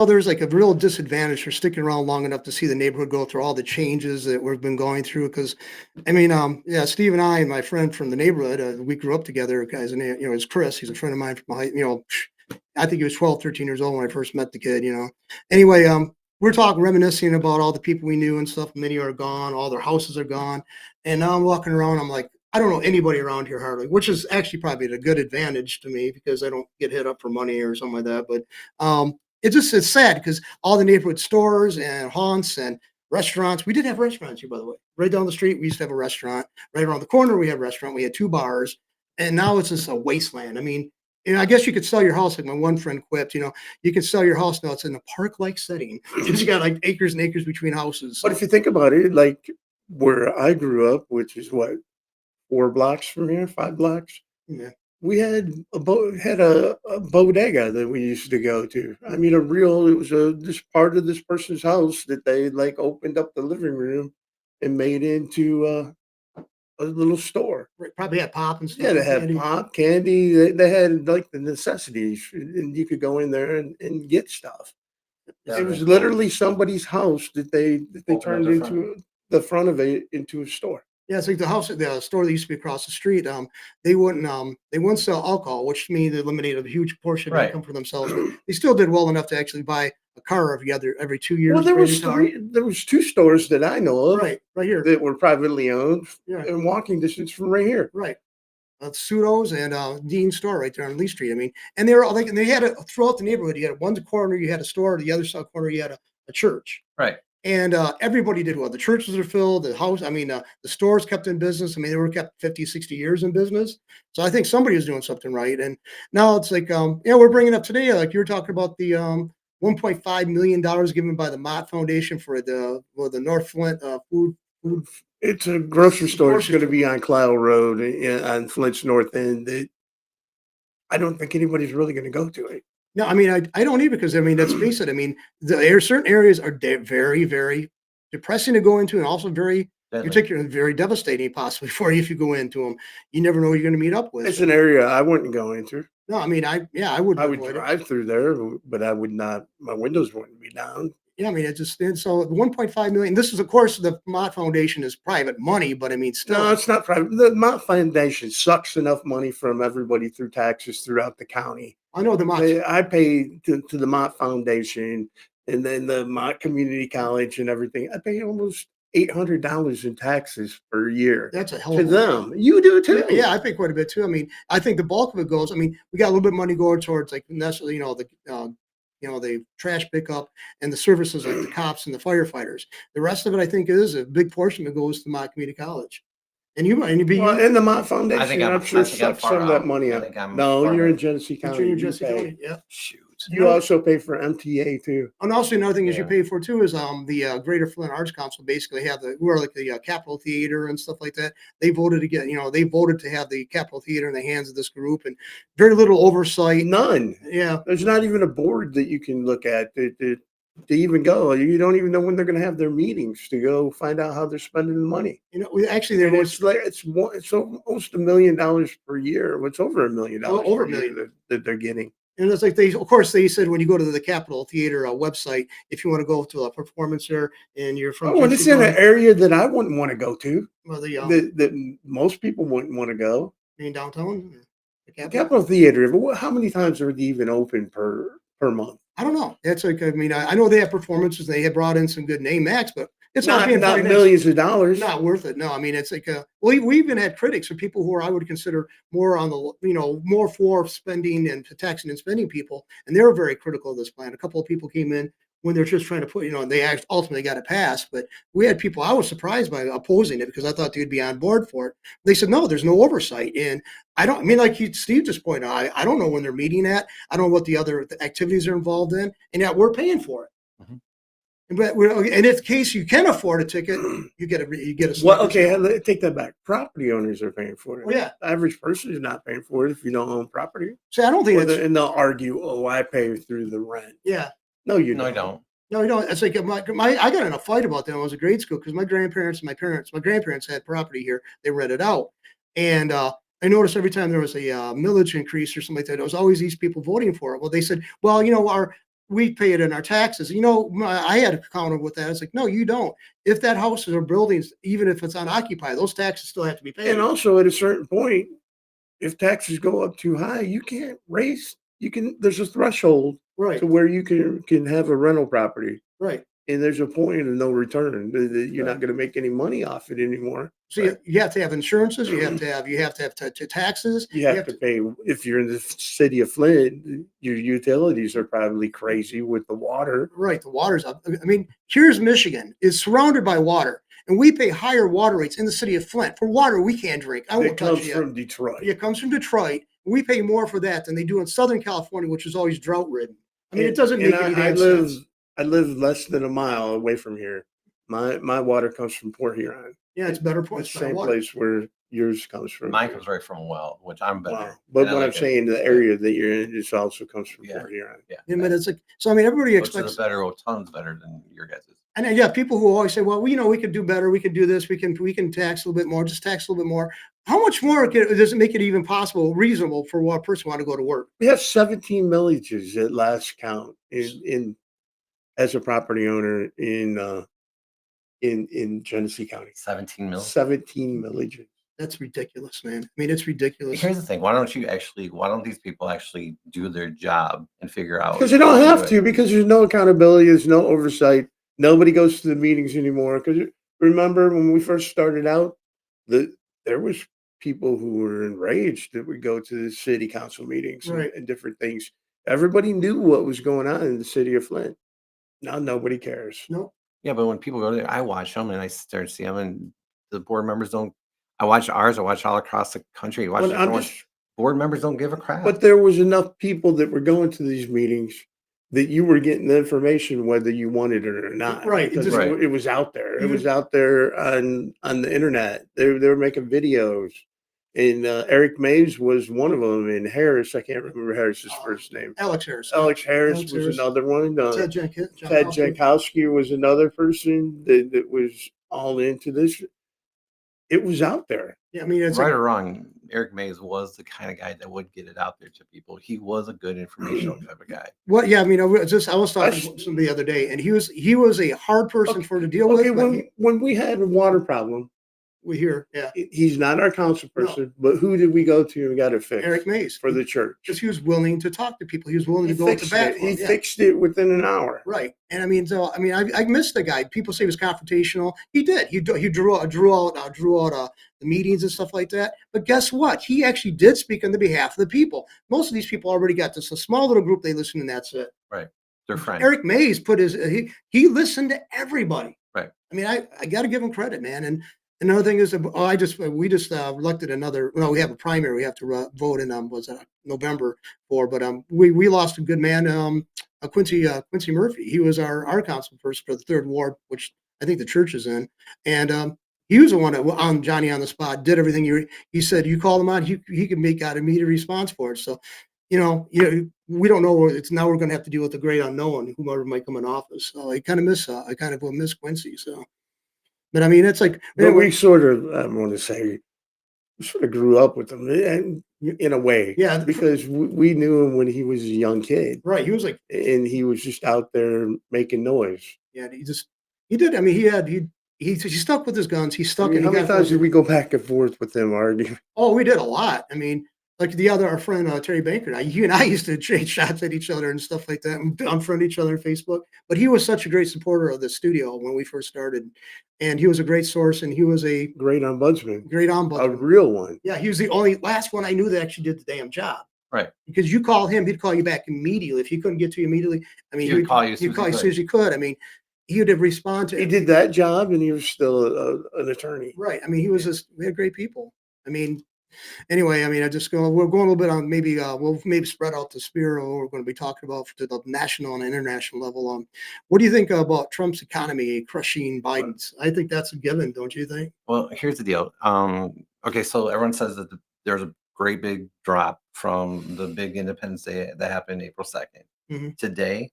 Well, there's like a real disadvantage for sticking around long enough to see the neighborhood go through all the changes that we've been going through. Because, I mean, yeah, Steve and I and my friend from the neighborhood, we grew up together. Guys, and it's Chris. He's a friend of mine from I think he was 12, 13 years old when I first met the kid. Anyway, we're talking, reminiscing about all the people we knew and stuff. Many are gone. All their houses are gone. And now I'm walking around. I'm like, I don't know anybody around here hardly, which is actually probably a good advantage to me because I don't get hit up for money or something like that. But it's sad because all the neighborhood stores and haunts and restaurants. We did have restaurants here, by the way. Right down the street, we used to have a restaurant. Right around the corner, we had a restaurant. We had two bars, and now it's just a wasteland. I mean, I guess you could sell your house like my one friend quipped. You can sell your house now. It's in a park-like setting. You got like acres and acres between houses. But if you think about it, like where I grew up, which is what, 4 blocks from here, 5 blocks. Yeah. We had a bodega that we used to go to. I mean, it was this part of this person's house that they like opened up the living room and made into a little store. Right, probably had pop and stuff. Yeah, they and had candy. pop, candy. They had like the necessities, and you could go in there and get stuff. It was literally somebody's house that they turned into the front of it into a store. Yeah, it's like the store that used to be across the street. They wouldn't sell alcohol, which means they eliminated a huge portion of Right. income for themselves. But they still did well enough to actually buy a car every 2 years. Well, there brand was new car. there was 2 stores that I know of Right here. that were privately owned Yeah. and walking distance from right here. Right. Pseudos and Dean store right there on Lee Street. I mean, and they were all like, and they had it throughout the neighborhood. You had one corner, you had a store. The other side corner, you had a church. Right. And everybody did well. The churches are filled. The stores kept in business. I mean, they were kept 50, 60 years in business. So I think somebody was doing something right. And now it's like, we're bringing up today, like you were talking about the $1.5 million given by the Mott Foundation for the North Flint food. It's a grocery store. It's going to be on Cloud Road on Flint's North End. I don't think anybody's really going to go to it. No, I mean, I don't either because, I mean, let's face it. I mean, certain areas are very, very depressing to go into and also very, particularly very devastating possibly for you if you go into them. You never know who you're going to meet up with. It's an area I wouldn't go into. No, I mean, I would. I would drive through there, but I would not. My windows wouldn't be down. Yeah, I mean, and so 1.5 million. This is, of course, the Mott Foundation is private money, but I mean, still, no, it's not private. The Mott Foundation sucks enough money from everybody through taxes throughout the county. I know the Mott. I pay to the Mott Foundation and then the Mott Community College and everything. I pay almost $800 in taxes per year. That's a hell to of a them. You do too. Yeah, I pay quite a bit too. I mean, I think the bulk of it goes. I mean, we got a little bit of money going towards like necessarily, the trash pickup and the services like the cops and the firefighters. The rest of it, I think, is a big portion that goes to Mott Community College. And the Mott Foundation, I think I'm sure sucks some of that money up. No, you're in Genesee County. You're in Genesee County, yeah. Shoot. You also pay for MTA too. And also another thing is you pay for too is the Greater Flint Arts Council basically have we're like the Capitol Theater and stuff like that. They voted to get, they voted to have the Capitol Theater in the hands of this group and very little oversight. None. Yeah. There's not even a board that you can look at to even go. You don't even know when they're going to have their meetings to go find out how they're spending the money. Actually, it's almost $1 million per year. It's over $1 million over $1 million that they're getting. And it's like they said when you go to the Capitol Theater website, if you want to go to a performance there and you're from, it's in an area that I wouldn't want to go to. Well, that most people wouldn't want to go. In downtown, the Capitol Theater. How many times are they even open per month? I don't know. That's like, I mean, I know they have performances. They have brought in some good name acts, but it's not millions of dollars. Not worth it. No, I mean, it's like, we even had critics or people who I would consider more on the, more for spending and taxing and spending people. And they were very critical of this plan. A couple of people came in when they're just trying to put, they ultimately got it passed. But we had people, I was surprised by opposing it because I thought they'd be on board for it. They said, no, there's no oversight. And like Steve just pointed out, I don't know when they're meeting at. I don't know what the other activities are involved in. And yet we're paying for it. Mm-hmm. And if case you can afford a ticket, you get a. Well, okay, take that back. Property owners are paying for it. Well, yeah, the average person is not paying for it if you don't own property. So I don't think and they'll argue, "Oh, I pay through the rent." Yeah. No, you don't. No, I don't. No, you don't. It's like I got in a fight about that when I was in grade school because my grandparents had property here. They rented out, and I noticed every time there was a millage increase or something like that, there was always these people voting for it. Well, they said, well, we pay it in our taxes. You know, I had to counter with that. It's like, no, you don't. If that house or buildings, even if it's unoccupied, those taxes still have to be paid. And also at a certain point, if taxes go up too high, you can't raise. You can. There's a threshold Right, to where you can have a rental property, right, and there's a point of no return. You're right. not going to make any money off it anymore. So you have to have insurances. You have to have taxes. You You have have to to pay if you're in the city of Flint. Your utilities are probably crazy with the water. right. The water's up. I mean, here's Michigan is surrounded by water, and we pay higher water rates in the city of Flint for water we can't drink. I That won't touch comes it yet. from Detroit. It comes from Detroit. We pay more for that than they do in Southern California, which is always drought ridden. I mean, it doesn't And make any I damn live sense. less than a mile away from here. My water comes from Port Huron. Yeah, it's better. The It's better same water. place where yours comes from. Mine comes right from a well, which I'm better. Wow. But And I what I'm like it. saying, the area that you're in, this also comes from Yeah. Port Huron. Yeah. I mean, it's like so. I mean, everybody Which is expects. a better, tons better than your guys's. And then, yeah, people who always say, "Well, we we could do better. We could do this. We can tax a little bit more. Just tax a little bit more." How much more does it make it even possible, reasonable for one person want to go to work? We have 17 millages at last count in as a property owner in Genesee County. 17 mil. 17 millages. That's ridiculous, man. I mean, it's ridiculous. Here's the thing. Why don't these people actually do their job and figure out? Because they don't how have do to, it? because there's no accountability, there's no oversight. Nobody goes to the meetings anymore. Because remember when we first started out, there was people who were enraged that would go to the city council meetings Right. and different things. Everybody knew what was going on in the city of Flint. Now nobody cares. No, Yeah, but when people go there, I watch them and I start to see them, and the board members don't. I watch ours. I watch all across the country. I watch But I'm different ones. just Board members don't give a crap. But there was enough people that were going to these meetings that you were getting the information whether you wanted it or not. Right, it Because just- Right. it was out there. It You- was out there on the internet. They were making videos. And Eric Mays was one of them. And Harris, I can't remember Harris's first name. Alex Harris. Alex Harris Alex was Harris. another one. Ted Ted Jankowski was another person that was all into this. It was out there. Yeah, I mean, it's Right like, or wrong, Eric Mays was the kind of guy that would get it out there to people. He was a good informational type of guy. well, yeah, I mean, I was talking That's- to somebody the other day, and he was a hard person for to deal with. Okay, but when we had a water problem, we hear, yeah, he's not our council person, but who did we go to and got it fixed? Eric Mays For the church. because he was willing to talk to people. He was willing He to go to fixed bat. it. for He them, yeah. fixed it within an hour. Right, and I mean, so I mean, I missed the guy. People say he was confrontational. He did. He drew out the meetings and stuff like that. But guess what? He actually did speak on the behalf of the people. Most of these people already got this a small little group they listen, and that's it. They're friends. Eric Mays put his he listened to everybody. Right. I mean, I got to give him credit, man. And another thing is, we just elected another. Well, we have a primary. We have to vote in November for, but we lost a good man, Quincy Murphy. He was our council person for the third ward, which I think the church is in, and he was the one that on Johnny on the spot did everything. He said you called him out, he could make out immediate response for it. So, we don't know. It's now we're going to have to deal with the great unknown, whoever might come in office. So I kind of will miss Quincy. So, but I mean, it's like But we sort of, I want to say, we sort of grew up with him and in a way. Yeah. Because we knew him when he was a young kid. Right. He was like, And he was just out there making noise. yeah, he did. I mean, he stuck with his guns. He stuck. I mean, and how he many got times did we go back and forth with him arguing? Oh, we did a lot. I mean, like our friend Terry Banker, he and I used to trade shots at each other and stuff like that, and unfriend each other on Facebook. But he was such a great supporter of the studio when we first started, and he was a great source, and he was a Great ombudsman. great A ombudsman. real one. Yeah, he was the only last one I knew that actually did the damn job. Right. Because you call him, he'd call you back immediately. If he couldn't get to you immediately, I mean, He would call you as He'd soon as call he you as soon as he could. I mean, he would respond to He did that job and he was still an attorney. Right. I mean, he was just, we had great people. I mean, anyway, I mean, we're going a little bit on maybe, we'll maybe spread out the spear of what we're going to be talking about to the national and international level. What do you think about Trump's economy crushing Biden's? I think that's a given, don't you think? Well, here's the deal. Okay, so everyone says that there's a great big drop from the big Independence Day that happened April 2nd. Mhm. Today,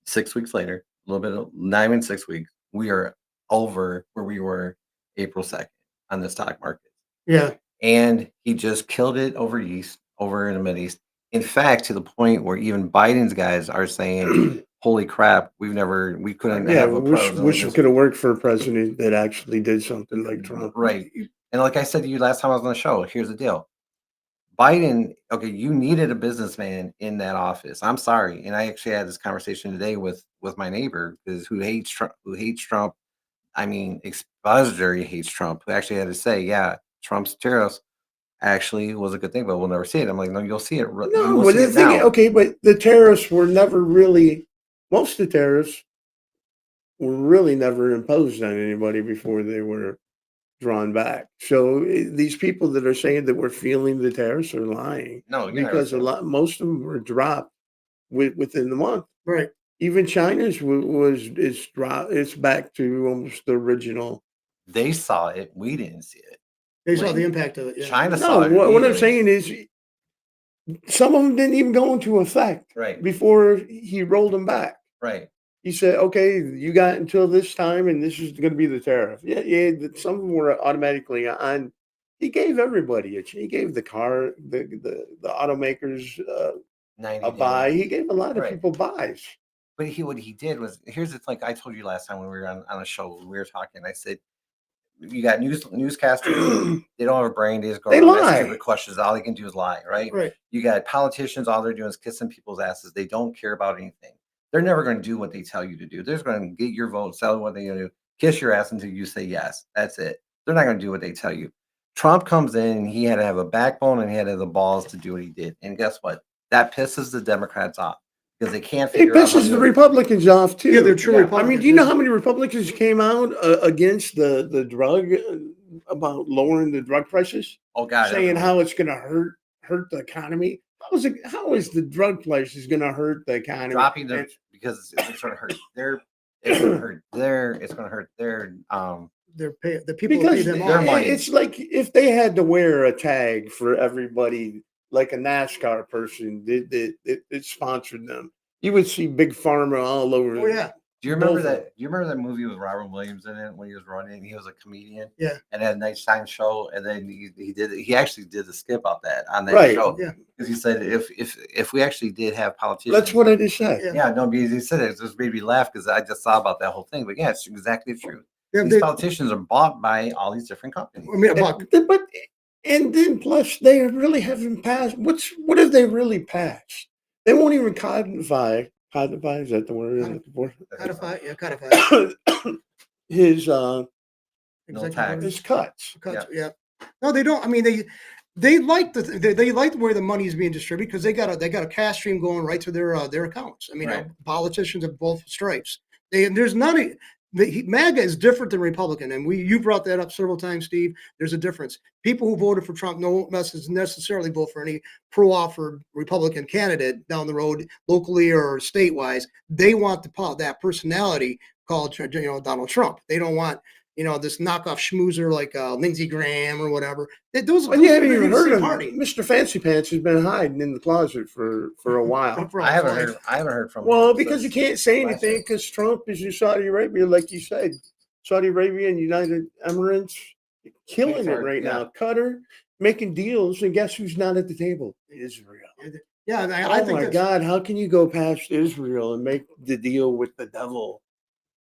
6 weeks later, a little bit, not even 6 weeks, we are over where we were April 2nd on the stock market. Yeah. And he just killed it over in the Mideast. In fact, to the point where even Biden's guys are saying, "Holy crap, we couldn't Yeah, have a wish president like wish we this." could have worked for a president that actually did something like Trump. Right. And like I said to you last time I was on the show, here's the deal. Biden, okay, you needed a businessman in that office. I'm sorry. And I actually had this conversation today with my neighbor because who hates Trump. I mean, expository hates Trump, who actually had to say, yeah, Trump's tariffs actually was a good thing, but we'll never see it. I'm like, no, you'll see it. You No, will but see the it thing, now. okay, but the tariffs were never really. Most of the tariffs were really never imposed on anybody before they were drawn back. So these people that are saying that we're feeling the tariffs are lying No, you're never because seeing it. most of them were dropped within the month. Right. Even China's was is dropped. It's back to almost the original. They saw it. We didn't see it. They saw When the impact of it. Yeah. China No, saw it what I'm immediately. saying is some of them didn't even go into effect Right. before he rolled them back. Right. He said, "Okay, you got until this time, and this is going to be the tariff." Yeah, yeah. Some of them were automatically on. He gave everybody he gave the car, the automakers 90 a buy. day. He gave a lot of Right. people buys. But what he did was here's it's like I told you last time when we were on a show, we were talking. I said, you got newscasters, they don't have a brain, they just go They around ask lie. stupid questions. All they can do is lie, right? Right. You got politicians, all they're doing is kissing people's asses. They don't care about anything. They're never going to do what they tell you to do. They're just going to get your vote, tell you what they're going to do, kiss your ass until you say yes. That's it. They're not going to do what they tell you. Trump comes in and he had to have a backbone and he had to have the balls to do what he did. And guess what? That pisses the Democrats off because they can't It figure out how to pisses the do it. Republicans off too. Yeah, they're true Yeah. I mean, I mean, Republicans. do you know how many Republicans came out against the drug about lowering the drug prices, Oh God, saying everyone. how it's going to hurt the economy? How is the drug prices going to hurt the economy? Dropping them because it's going to hurt it's going to hurt their The people who pay Because them Their off. money. it's like if they had to wear a tag for everybody, like a NASCAR person that sponsored them, you would see Big Pharma all over. Oh yeah. Do you remember both of them. that? Do you remember that movie with Robert Williams in it when he was running? He was a comedian. Yeah. And had a nighttime show, and then he actually did the skip out that on that Right. show. Yeah. Because he said if we actually did have politicians, That's what I just said. Yeah. yeah, no, because he said it just made me laugh because I just saw about that whole thing. But yeah, it's exactly true. Yeah, These politicians are bought by all these different companies. I mean, a buck. But and then plus they really haven't passed. What have they really passed? They won't even codify. Codify, is that the word I'm looking for? Codify. Yeah, codify. His No Executive tax. orders. his cuts. Cuts, yeah. No, they don't. I mean, they like they like where the money is being distributed because they got a cash stream going right to their accounts. I mean, Right. politicians of both stripes. There's none. MAGA is different than Republican, and you brought that up several times, Steve. There's a difference. People who voted for Trump don't necessarily vote for any pro-offered Republican candidate down the road, locally or statewise. They want that personality called Donald Trump. They don't want this knockoff schmoozer like Lindsey Graham or whatever. Those Well, you haven't are even the heard same of party. Mr. Fancy Pants has been hiding in the closet for a while. I haven't heard from Well, him because you since can't say last anything year. because Trump is in Saudi Arabia, like you said. Saudi Arabia and United Emirates killing it right now. Qatar making deals, and guess who's not at the table? Israel. Yeah, I Oh think my that's, God, how can you go past Israel and make the deal with the devil?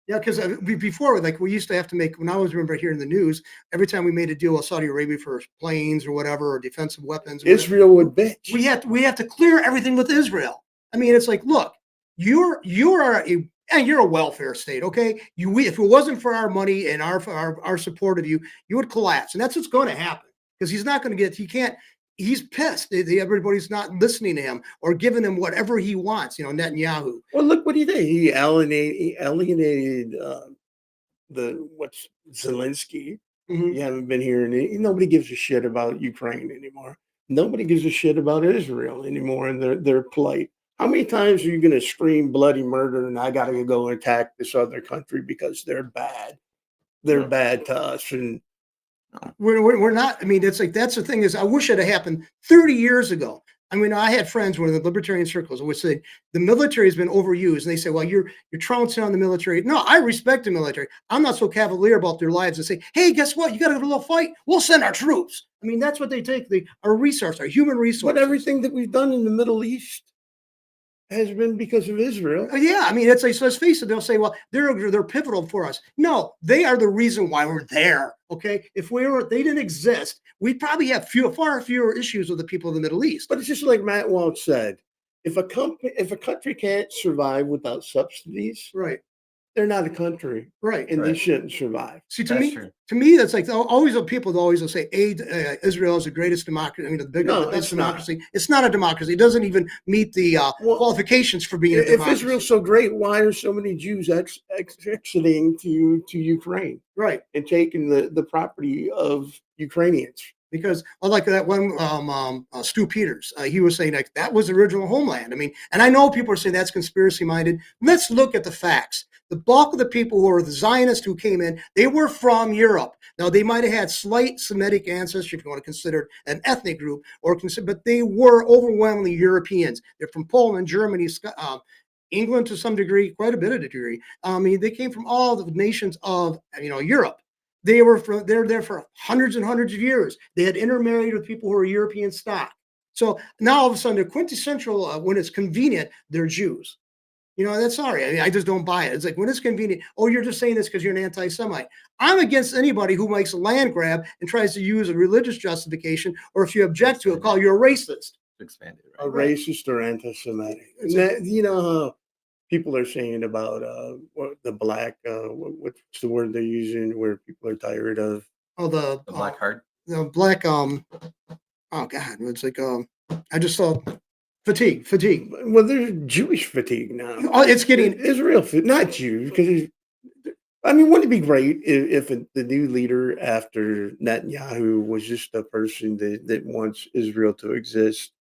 yeah, because before, like we used to have to make, when I was remember hearing the news, every time we made a deal with Saudi Arabia for planes or whatever, or defensive weapons, or whatever, Israel would bitch. we have to clear everything with Israel. I mean, it's like, look, you're a welfare state, okay? If it wasn't for our money and our support of you, you would collapse, and that's what's going to happen because he's not going to get. He can't. He's pissed. Everybody's not listening to him or giving him whatever he wants. Netanyahu. Well, look what he did. He alienated what's Zelensky. Mhm. You haven't been hearing it. Nobody gives a shit about Ukraine anymore. Nobody gives a shit about Israel anymore and their plight. How many times are you going to scream bloody murder and I got to go and attack this other country because they're bad? They're bad to us. And We're not. I mean, it's like that's the thing is. I wish it had happened 30 years ago. I mean, I had friends who were in the libertarian circles who would say the military has been overused, and they say, "Well, you're trouncing on the military." No, I respect the military. I'm not so cavalier about their lives and say, "Hey, guess what? You got to have a little fight. We'll send our troops." I mean, that's what they take. Our resource, our human But resources. everything that we've done in the Middle East has been because of Israel. Yeah, I mean, it's like, so let's face it. They'll say, "Well, they're pivotal for us." No, they are the reason why we're there. Okay, if they didn't exist, we'd probably have far fewer issues with the people of the Middle East. But it's just like Matt Walsh said, if a country can't survive without subsidies, Right, they're not a country, right. and they Right. shouldn't survive. See, That's true. to me, that's like always the people always will say, Israel is the greatest democracy. I mean, the No, best it's not. democracy. It's not a democracy. It doesn't even meet the Well, qualifications for being a If democracy. Israel's so great, why are so many Jews exiting to Ukraine Right. and taking the property of Ukrainians? Because like that one Stu Peters, he was saying like that was the original homeland. I mean, and I know people are saying that's conspiracy minded. Let's look at the facts. The bulk of the people who were the Zionists who came in, they were from Europe. Now they might have had slight Semitic ancestry, if you want to consider it an ethnic group, but they were overwhelmingly Europeans. They're from Poland, Germany, England to some degree, quite a bit of degree. I mean, they came from all the nations of Europe. They're there for hundreds and hundreds of years. They had intermarried with people who were European stock. So now all of a sudden they're quintessential when it's convenient, they're Jews. That's sorry. I mean, I just don't buy it. It's like when it's convenient. Oh, you're just saying this because you're an anti-Semite. I'm against anybody who makes a land grab and tries to use a religious justification, or if you object to it, call you a racist. Expanded, A right? racist or anti-Semitic. It's And a- that, how people are saying about the black, what's the word they're using, where people are tired of Oh, The black heart. the black oh God, it's like I just saw fatigue. Well, there's Jewish fatigue now. Oh, it's getting Israel, not Jews, because I mean, wouldn't it be great if the new leader after Netanyahu was just a person that wants Israel to exist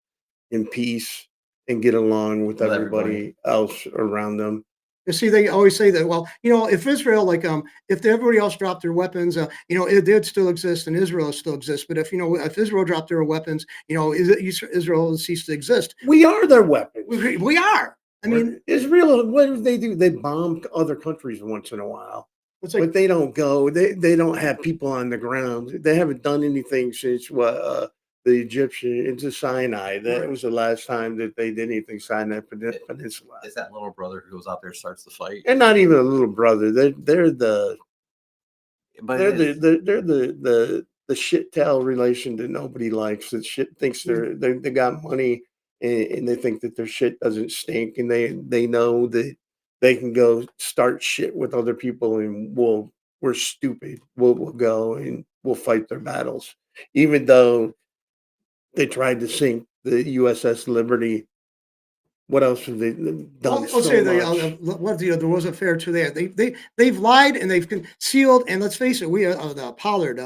in peace and get along with With everybody else around them? You see, they always say that. Well, if Israel, like, if everybody else dropped their weapons, it did still exist, and Israel still exists. But if Israel dropped their weapons, Israel will cease to exist. We are their weapons. We are. I mean, Israel, what do? They bomb other countries once in a while, it's like but they don't go. They don't have people on the ground. They haven't done anything since the Egyptian into Sinai. That Right. was the last time that they did anything Sinai Peninsula. It's that little brother who goes out there and starts the fight. They're not even a little brother. They're the But they're it is- they're the shit tail relation that nobody likes. That shit thinks they got money and they think that their shit doesn't stink, and they know that they can go start shit with other people, and we're stupid. We'll go and we'll fight their battles, even though they tried to sink the USS Liberty. What else have they done? I'll So say much? there was a fair to that. They've lied and they've concealed. And let's face it, the Pollard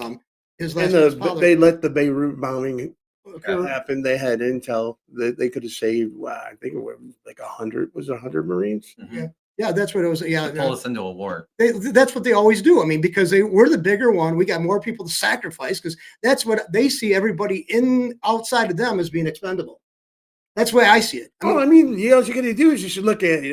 his last And name is Pollard. they let the Beirut bombing occur. happened. They had intel that they could have saved. I think it was like 100. Was it 100 Marines? Mhm. Yeah, that's what it was. Yeah, They pulled us into a war. that's what they always do. I mean, because we're the bigger one. We got more people to sacrifice because that's what they see everybody outside of them as being expendable. That's the way I see it. Oh, I mean, all you got to do is just look at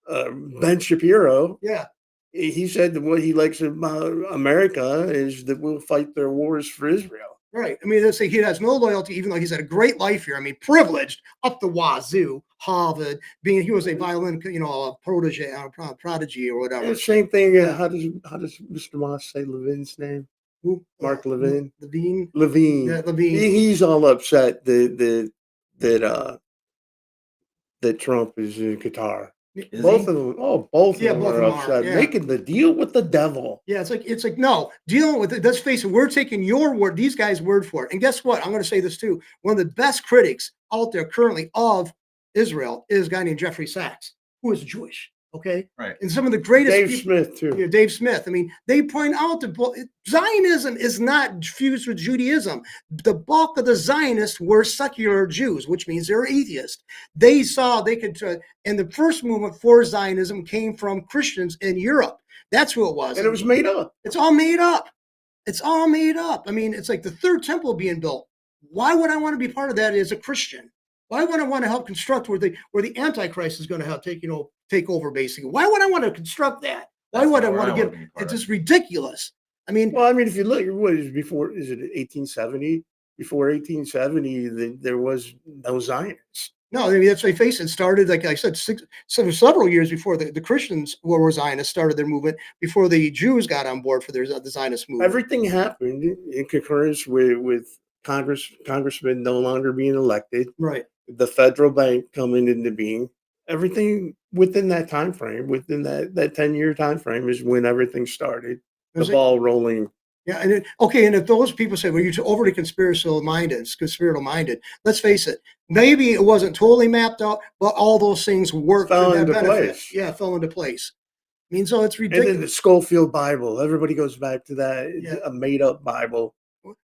Ben Shapiro. Yeah, He said that what he likes about America is that we'll fight their wars for Israel. right. I mean, they say he has no loyalty, even though he's had a great life here. I mean, privileged up the wazoo, Harvard, he was a violin, prodigy or whatever. And same thing. How does Mr. Moss say Levin's name? Who? Mark Levin. Levine. Levine. Yeah, Levine. He's all upset that Trump is in Qatar. Is Both he? of them. Oh, both of Yeah, them both are of them are, upset. yeah. Making the deal with the devil. Yeah, it's like no, dealing with it. Let's face it, we're taking your word, these guys' word for it. And guess what? I'm going to say this too. One of the best critics out there currently of Israel is a guy named Jeffrey Sachs, who is Jewish. Okay, Right. and some of the greatest Dave people, Smith too. yeah, Dave Smith. I mean, they point out that Zionism is not fused with Judaism. The bulk of the Zionists were secular Jews, which means they're atheists. They saw they could, and the first movement for Zionism came from Christians in Europe. That's who it was. And it was made up. It's all made up. It's all made up. I mean, it's like the third temple being built. Why would I want to be part of that as a Christian? Why would I want to help construct where the Antichrist is going to have take over basically? Why would I want to construct that? Why That's would I not where want I to want get? to be part It's of. just ridiculous. I mean, Well, I mean, if you look, what is before? Is it 1870? Before 1870, there was no Zionists. no, I mean that's why face it started like I said several years before the Christians who were Zionists started their movement before the Jews got on board for the Zionist movement. Everything happened in concurrence with congressmen no longer being elected, Right. the federal bank coming into being. Everything within that time frame, within that 10-year time frame, is when everything started. The Was it- ball rolling. Yeah, and if those people say, "Well, you're too overly conspiratorial minded," let's face it. Maybe it wasn't totally mapped out, but all those things worked Fell to that into benefit. place. Yeah, fell into place. I mean, so it's And then the ridiculous. Schofield Bible. Everybody goes back to that. Yeah. A made up Bible.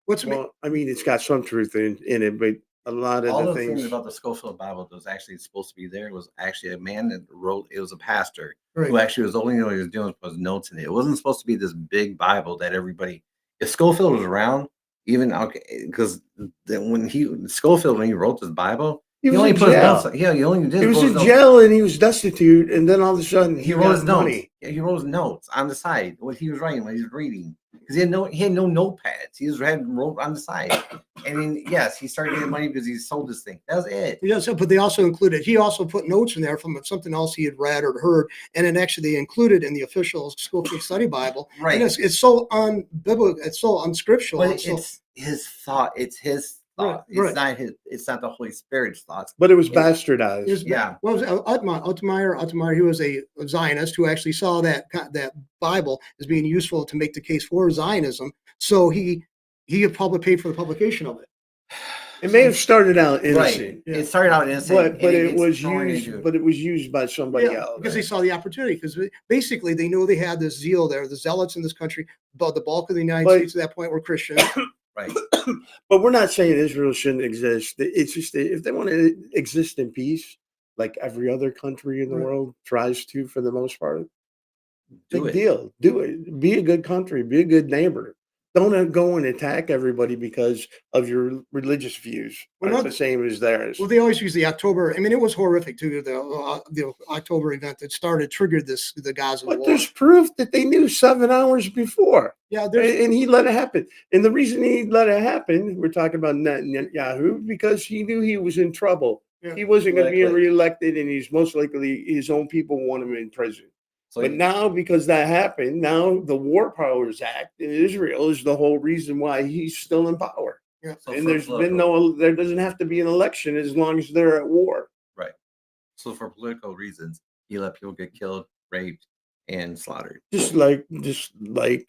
What's Well, I mean, it's got some truth in it, but a lot of All the the things things. about the Schofield Bible that was actually supposed to be there was actually a man that wrote. It was a pastor right? who actually was only what he was doing was notes in it. It wasn't supposed to be this big Bible that everybody. If Schofield was around, even okay, because when he wrote this Bible, He was only in put his notes. jail. Yeah, he only did. He was wrote his in notes. jail and he was destitute, and then all of a sudden He wrote his got notes. money. Yeah, he wrote his notes on the side. What he was writing, what he was reading, because he had no notepads. He just wrote on the side. And then, yes, he started getting money because he sold this thing. That was it. Yeah, so, but they also included. He also put notes in there from something else he had read or heard, and then actually they included in the official Schofield Study Bible. Right. And it's so unbiblical. It's so unscriptural. But and so, it's his thought. It's his thought. Right, It's not his. It's not the Holy Spirit's thoughts. But it was It's- bastardized. Here's- Yeah. What was it? Altmaier, he was a Zionist who actually saw that Bible as being useful to make the case for Zionism. So he probably paid for the publication of it. It may have started out Right. innocent, Yeah. It started out innocent, but and it was gets thrown used. into- But it was used by somebody Yeah, else. because they saw the opportunity. Because basically, they knew they had this zeal there. The zealots in this country, but the bulk of the United But- States at that point were Christians. right. But we're not saying Israel shouldn't exist. It's just that if they want to exist in peace, like every other country in the Right. world tries to, for the most part, Do big it. deal. Do it. Be a good country. Be a good neighbor. Don't go and attack everybody because of your religious views. Well, Aren't not- the same as theirs. Well, they always use the October. I mean, it was horrific too. The October event that triggered the Gaza But war. there's proof that they knew 7 hours before. Yeah, there's And he let it happen. And the reason he let it happen, we're talking about Netanyahu, because he knew he was in trouble. Yeah. He wasn't going to be Likely. reelected, and he's most likely his own people want him in prison. So But now, because that happened, now the War Powers Act in Israel is the whole reason why he's still in power. so And for there's been political- there doesn't have to be an election as long as they're at war. So for political reasons, he let people get killed, raped, and slaughtered. Just like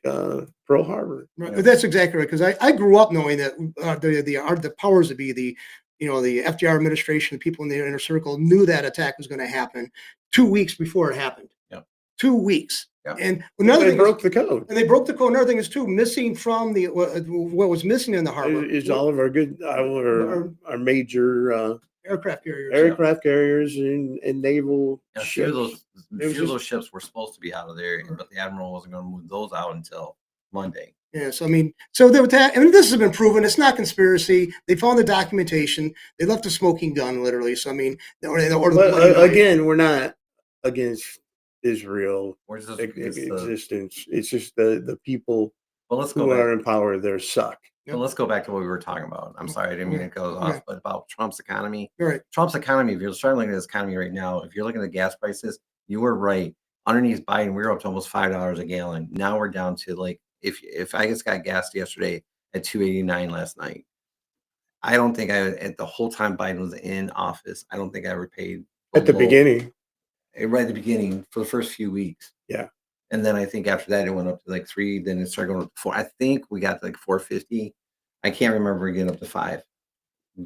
Pearl Harbor. Right, that's exactly right. Because I grew up knowing that the powers that be, the FDR administration, the people in the inner circle knew that attack was going to happen 2 weeks before it happened. Yep. 2 weeks. Yep. And another They thing broke the code. and they broke the code. Another thing is too missing from the what was missing in the harbor Is all of our major aircraft carriers. yeah. aircraft carriers and naval A few of ships. those ships were supposed to be out of there, but the admiral wasn't going to move those out until Monday. Yes, I mean, so there was that. I mean, this has been proven. It's not conspiracy. They found the documentation. They left a smoking gun, literally. So I mean, or the But bloody knife. again, we're not against Israel We're just, existence. It's just the people well, let's go who back. are in power there suck. Well, let's go back to what we were talking about. I'm sorry, I didn't mean to go off, Okay. but about Trump's economy. All right. Trump's economy, if you're starting looking at this economy right now, if you're looking at gas prices, you were right. Underneath Biden, we were up to almost $5 a gallon. Now we're down to like if I just got gas yesterday at $2.89 last night. I don't think at the whole time Biden was in office, I don't think I ever paid At the below- beginning, right at the beginning for the first few weeks. Yeah. And then I think after that it went up to like 3, then it started going up to 4. I think we got to like 450. I can't remember getting up to 5.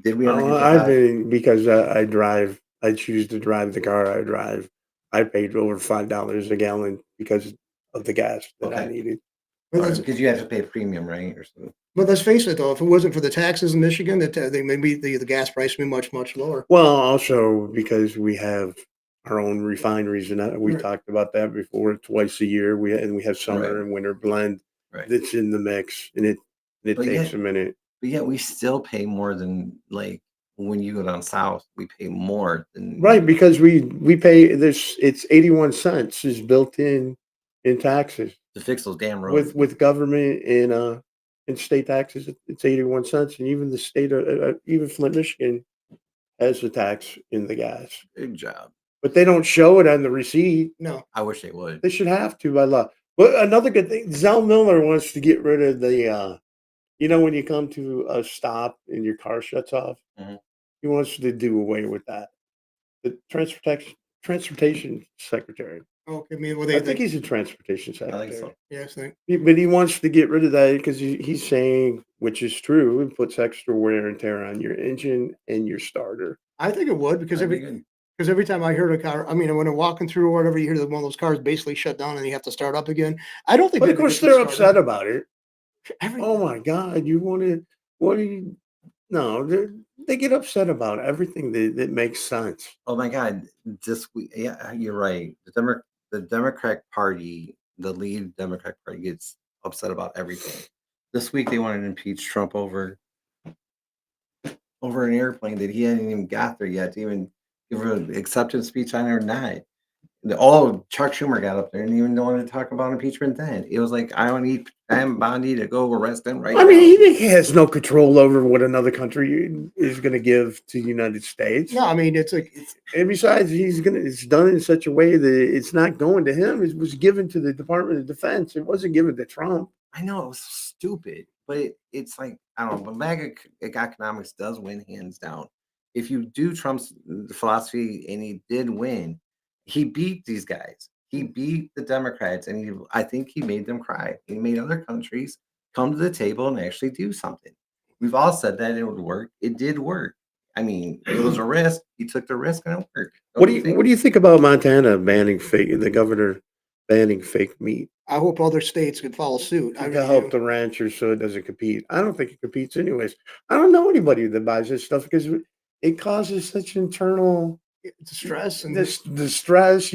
Did we ever get to I've 5? been because I drive. I choose to drive the car I drive. I paid over $5 a gallon because of the gas that I Okay. needed. But let's, Because you have to pay a premium, right? Or something. but let's face it, though, if it wasn't for the taxes in Michigan, that they maybe the gas price would be much lower. Well, also because we have our own refineries, and we Right. talked about that before. Twice a year, we have summer Right. and winter blend Right. that's in the mix, and it But takes yet- a minute. But yet we still pay more than like when you go down south, we pay more than Right, because we pay this. It's 81 cents is built in taxes to fix those damn roads. with government and state taxes. It's 81 cents, and even the state of even Flint, Michigan, has a tax in the gas, Good job. but they don't show it on the receipt. No, I wish they would. They should have to by law. But another good thing, Zell Miller wants to get rid of the. When you come to a stop and your car shuts off, Mhm. he wants to do away with that. The transportation secretary. okay, I mean, well, I they think he's a transportation I think secretary. so. yes, they, But he wants to get rid of that because he's saying, which is true, it puts extra wear and tear on your engine and your starter. I think it would because That'd be good. every time I heard a car, I mean, when I'm walking through or whatever, you hear that one of those cars basically shut down and you have to start up again. I don't think But of that course, gets me they're upset started. about it. Every Oh my God, you want to? What do you? No, they get upset about everything that makes sense. Oh my God, this week, yeah, you're right. The Democratic Party, the lead Democratic Party, gets upset about everything. This week they wanted to impeach Trump over an airplane that he hadn't even got there yet to even give an acceptance speech on it or not. Chuck Schumer got up there and even wanted to talk about impeachment then. It was like, I don't need Pam Bondi to go arrest him right I mean, now. he has no control over what another country is going to give to the United States. no, I mean, it's like And besides, it's done in such a way that it's not going to him. It was given to the Department of Defense. It wasn't given to Trump. I know it was stupid, but it's like I don't know. But MAGA economics does win hands down. If you do Trump's philosophy, and he did win, he beat these guys. He beat the Democrats, and I think he made them cry. He made other countries come to the table and actually do something. We've all said that it would work. It did work. I mean, it was a risk. He took the risk, and it worked. What do you think about Montana banning the governor banning fake meat I hope other states could follow suit. I to really help do. the ranchers so it doesn't compete? I don't think it competes anyways. I don't know anybody that buys this stuff because it causes such internal It's a stress and the stress.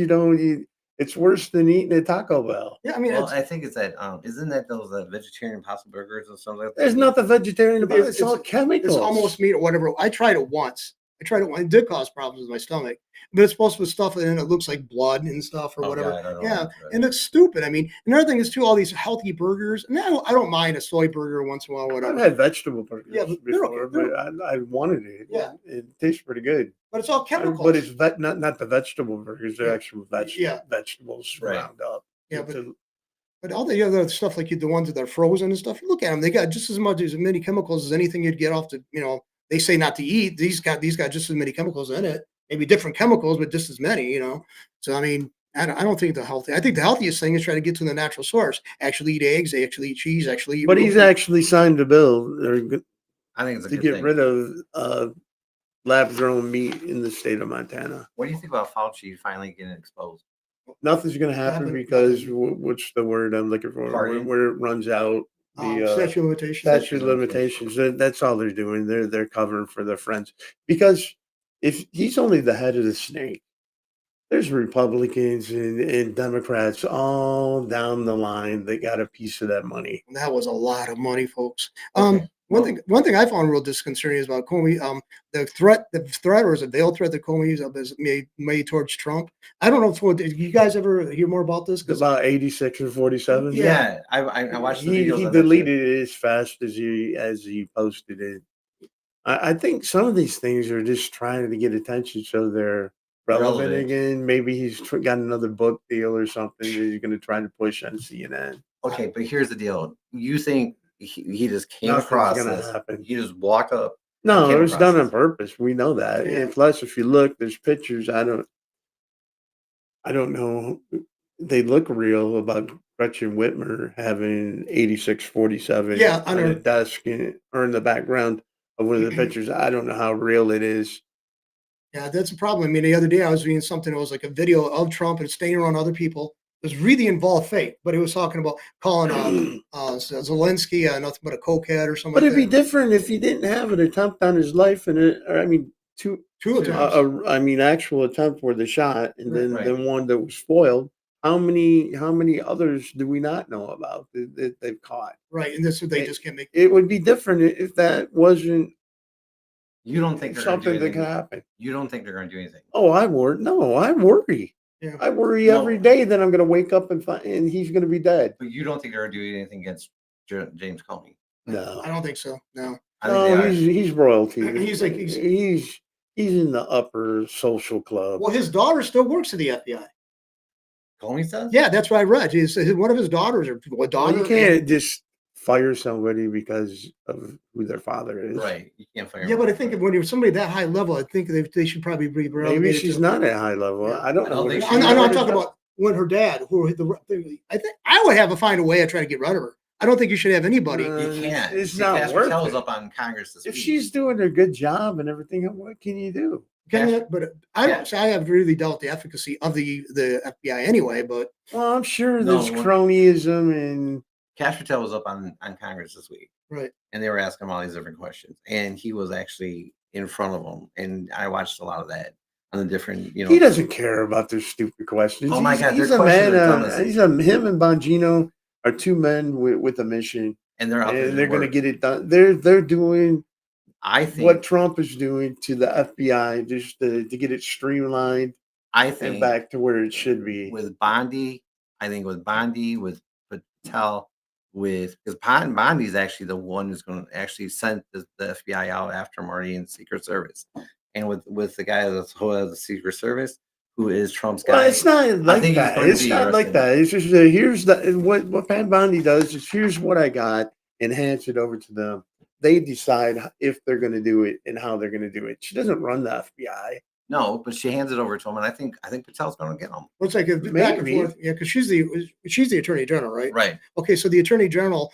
It's worse than eating at Taco Bell. yeah, I mean, Well, it's I think it's that isn't that those vegetarian Impossible burgers or something like that? There's nothing vegetarian about it. It's all it's chemicals. almost meat or whatever. I tried it once. It did cause problems with my stomach, but it's supposed to be stuff and it looks like blood and stuff or Oh, whatever. God, I don't Yeah, like that. and it's stupid. I mean, another thing is too all these healthy burgers. And I don't mind a soy burger once in a while, I've whatever. had vegetable burgers Yeah, but they're okay. before, but I wanted it. Yeah. It tastes pretty good. But it's all chemicals. But it's not the vegetable burgers. They're Yeah. actual Yeah. vegetables Right. ground up. Yeah, to- but all the other stuff like the ones that are frozen and stuff, you look at them, they got just as many chemicals as anything you'd get off they say not to eat. These got just as many chemicals in it, maybe different chemicals, but just as many. So, I mean, I don't think I think the healthiest thing is try to get to the natural source. Actually eat eggs, actually eat cheese, actually eat But real he's food. actually signed a bill I think it's a to good get thing. rid of lab grown meat in the state of Montana. What do you think about Fauci finally getting exposed? Nothing's going to happen Happen- because nothing. what's the word I'm looking for? Pardon? Where it runs out. The Statute of limitations. statute of limitations. That's all they're doing. They're covering for their friends because if he's only the head of the snake, there's Republicans and Democrats all down the line that got a piece of that money. That was a lot of money, folks. Okay, well- One thing I found real disconcerting is about Comey. The threat or is a veiled threat that Comey has made towards Trump. I don't know if did you guys ever hear more about this? It's about 86 or 47. Yeah, I watched the videos. He on that too. deleted it as fast as he posted it. I think some of these things are just trying to get attention so they're relevant again. Maybe he's got another book deal or something that he's going to try to push on CNN. Okay, but here's the deal. You think he just came Nothing's across gonna this? happen. He just walked up. No, came it was across done on this. purpose. We know that. Yeah. And plus, if you look, there's pictures. I don't know. They look real about Gretchen Whitmer having 8647 Yeah, on on a her- desk or in the background of one of the pictures. I don't know how real it is. Yeah, that's a problem. I mean, the other day I was reading something. It was like a video of Trump and staying around other people. It was really involved fake, but he was talking about calling Zelensky nothing but a cokehead or something. But like it'd be that. different if he didn't have an attempt on his life two Two attempts. actual attempt for the shot and Right, then right. then one that was foiled. how many others do we not know about that they've caught? Right, and this they It just can't make. it would be different if that wasn't You don't think they're going to do something that could anything? happen. You don't think they're going to do anything? Oh, I worry. No, I worry. Yeah, I worry No. every day that I'm going to wake up and he's going to be dead. But you don't think they're going to do anything against James Comey? I No, don't think so. No, I think no, they are. he's royalty. He's like- he's in the upper social club. well, his daughter still works at the FBI. Comey says? Yeah, that's what I read. One of his daughters or what Well, daughter? you can't just fire somebody because of who their father is. Right. You can't fire. Yeah, but I him. think when you're somebody that high level, I think they should probably be Maybe relegated she's to- not at high level. Yeah. I don't I know. don't what think her- she- I'm know not talking about when her dad, I think I would have to find a way to try to get rid of her. I don't think you should have anybody. You can't. It's See, not Casper worth Tell it. was up on Congress this If week. she's doing a good job and everything, what can you do? Can Yeah. you? But I don't. I have really doubt the efficacy of the FBI anyway. But Well, I'm sure No, there's what- cronyism and Casper Tell was up on Congress this week, right, and they were asking him all these different questions, and he was actually in front of them, and I watched a lot of that on the different, he doesn't care about their stupid questions. Oh my He's- God, their he's a questions man. are dumb as- Him and Bongino are two men with a mission, and they're out there. and they're going to work. get it done. They're doing I think. what Trump is doing to the FBI just to get it streamlined I and think back to where it should be. with Bondi, with Patel, because Bondi's actually the one who's going to actually send the FBI out after Marty and Secret Service, and with the guy that's who has the Secret Service, who is Trump's guy. Well, it's not like think he's that. going to It's be not like interesting. that. It's just here's what Pat Bondi does is here's what I got and hands it over to them. They decide if they're going to do it and how they're going to do it. She doesn't run the FBI. No, but she hands it over to him, and I think Patel's going to get him. looks like a back and Maybe. forth. Yeah, because she's the attorney general, right? Right. Okay, so the attorney general,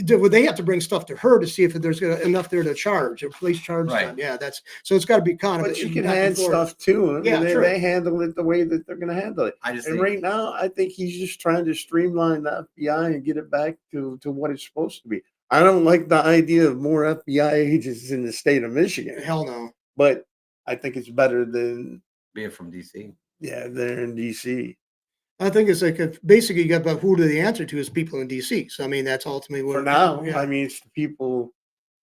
would they have to bring stuff to her to see if there's enough there to charge or police charge Right. them? Yeah, that's so it's got to be kind of. But you can back and hand forth. stuff to them. Yeah, and true. they handle it the way that they're going to handle it. I just And think right now, I think he's just trying to streamline the FBI and get it back to what it's supposed to be. I don't like the idea of more FBI agents in the state of Michigan, Hell no. but I think it's better than being from DC. they're in DC. I think it's like basically you got about who do they answer to is people in DC. So I mean that's ultimately what For now, Yeah. I mean, it's the people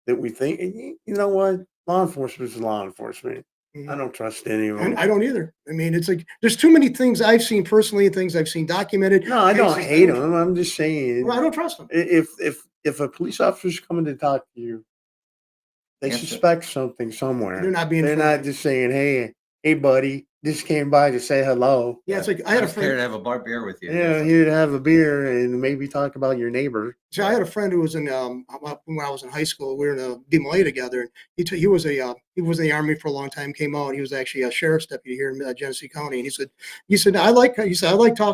that we think. And you know what? Law enforcement is law enforcement. Mhm. I don't trust any of them. And I don't either. I mean, it's like there's too many things I've seen personally, things I've seen documented. No, I don't cases hate that- them. I'm just saying, Well, I don't trust them. if a police officer's coming to talk to you, they Answer. suspect something somewhere. They're not being. They're friendly. not just saying, "Hey, buddy, just came by to say hello." Yeah, it's like I had I'm a just here to friend. have a beer with you. Yeah, here to have a beer and maybe talk about your neighbor. So I had a friend who was in when I was in high school. We were in a DMLA together. And he was in the army for a long time. Came out. He was actually a sheriff's deputy here in Genesee County. And he said I like talking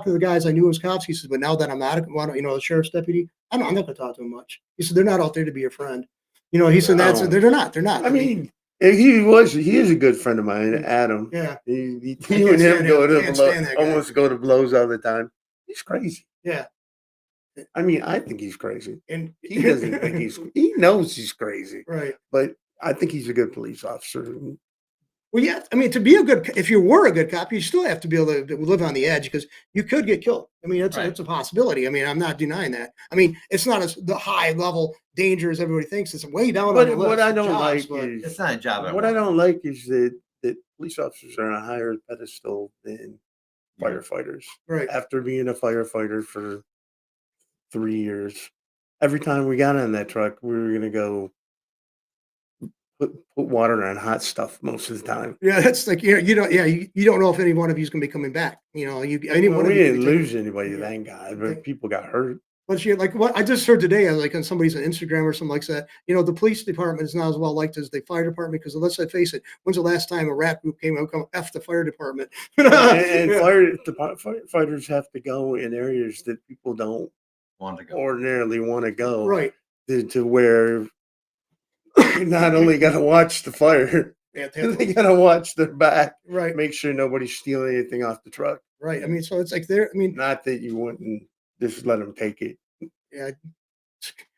to the guys I knew as cops. He said, but now that I'm not a sheriff's deputy, I'm not going to talk to them much. He said they're not out there to be your friend. He said No. they're not. They're not. I mean, he is a good friend of mine, Adam. yeah, He I you can't and him stand go him. to Can't stand that guy. almost go to blows all the time. He's crazy. yeah. I mean, I think he's crazy. And He doesn't think he knows he's crazy, right. but I think he's a good police officer. Well, yeah. I mean, to be a good, if you were a good cop, you still have to be able to live on the edge because you could get killed. I mean, it's Right. a possibility. I mean, I'm not denying that. I mean, it's not as the high level danger as everybody thinks. It's way down on But the list. what I of don't jobs, like but is It's not a job. I what I want. don't like is that police officers are on a higher pedestal than firefighters. right. After being a firefighter for 3 years, every time we got on that truck, we were gonna go put water on hot stuff most of the time. Yeah, that's like you don't know if any one of you is going to be coming back. Any Well, one we of you didn't could be lose anybody, Yeah. thank God, Okay. but people got hurt. But like what I just heard today, like on somebody's Instagram or something like that. The police department is not as well liked as the fire department because let's face it, when's the last time a rap group came out come F the fire department? And Yeah. firefighters have to go in areas that people don't Want to go. ordinarily want to go. Right. To where you not only got to watch the fire, Yeah, they have- they got to watch their back, right. make sure nobody's stealing anything off the truck. Right. I mean, so it's like I mean, Not that you wouldn't just let them take it. yeah.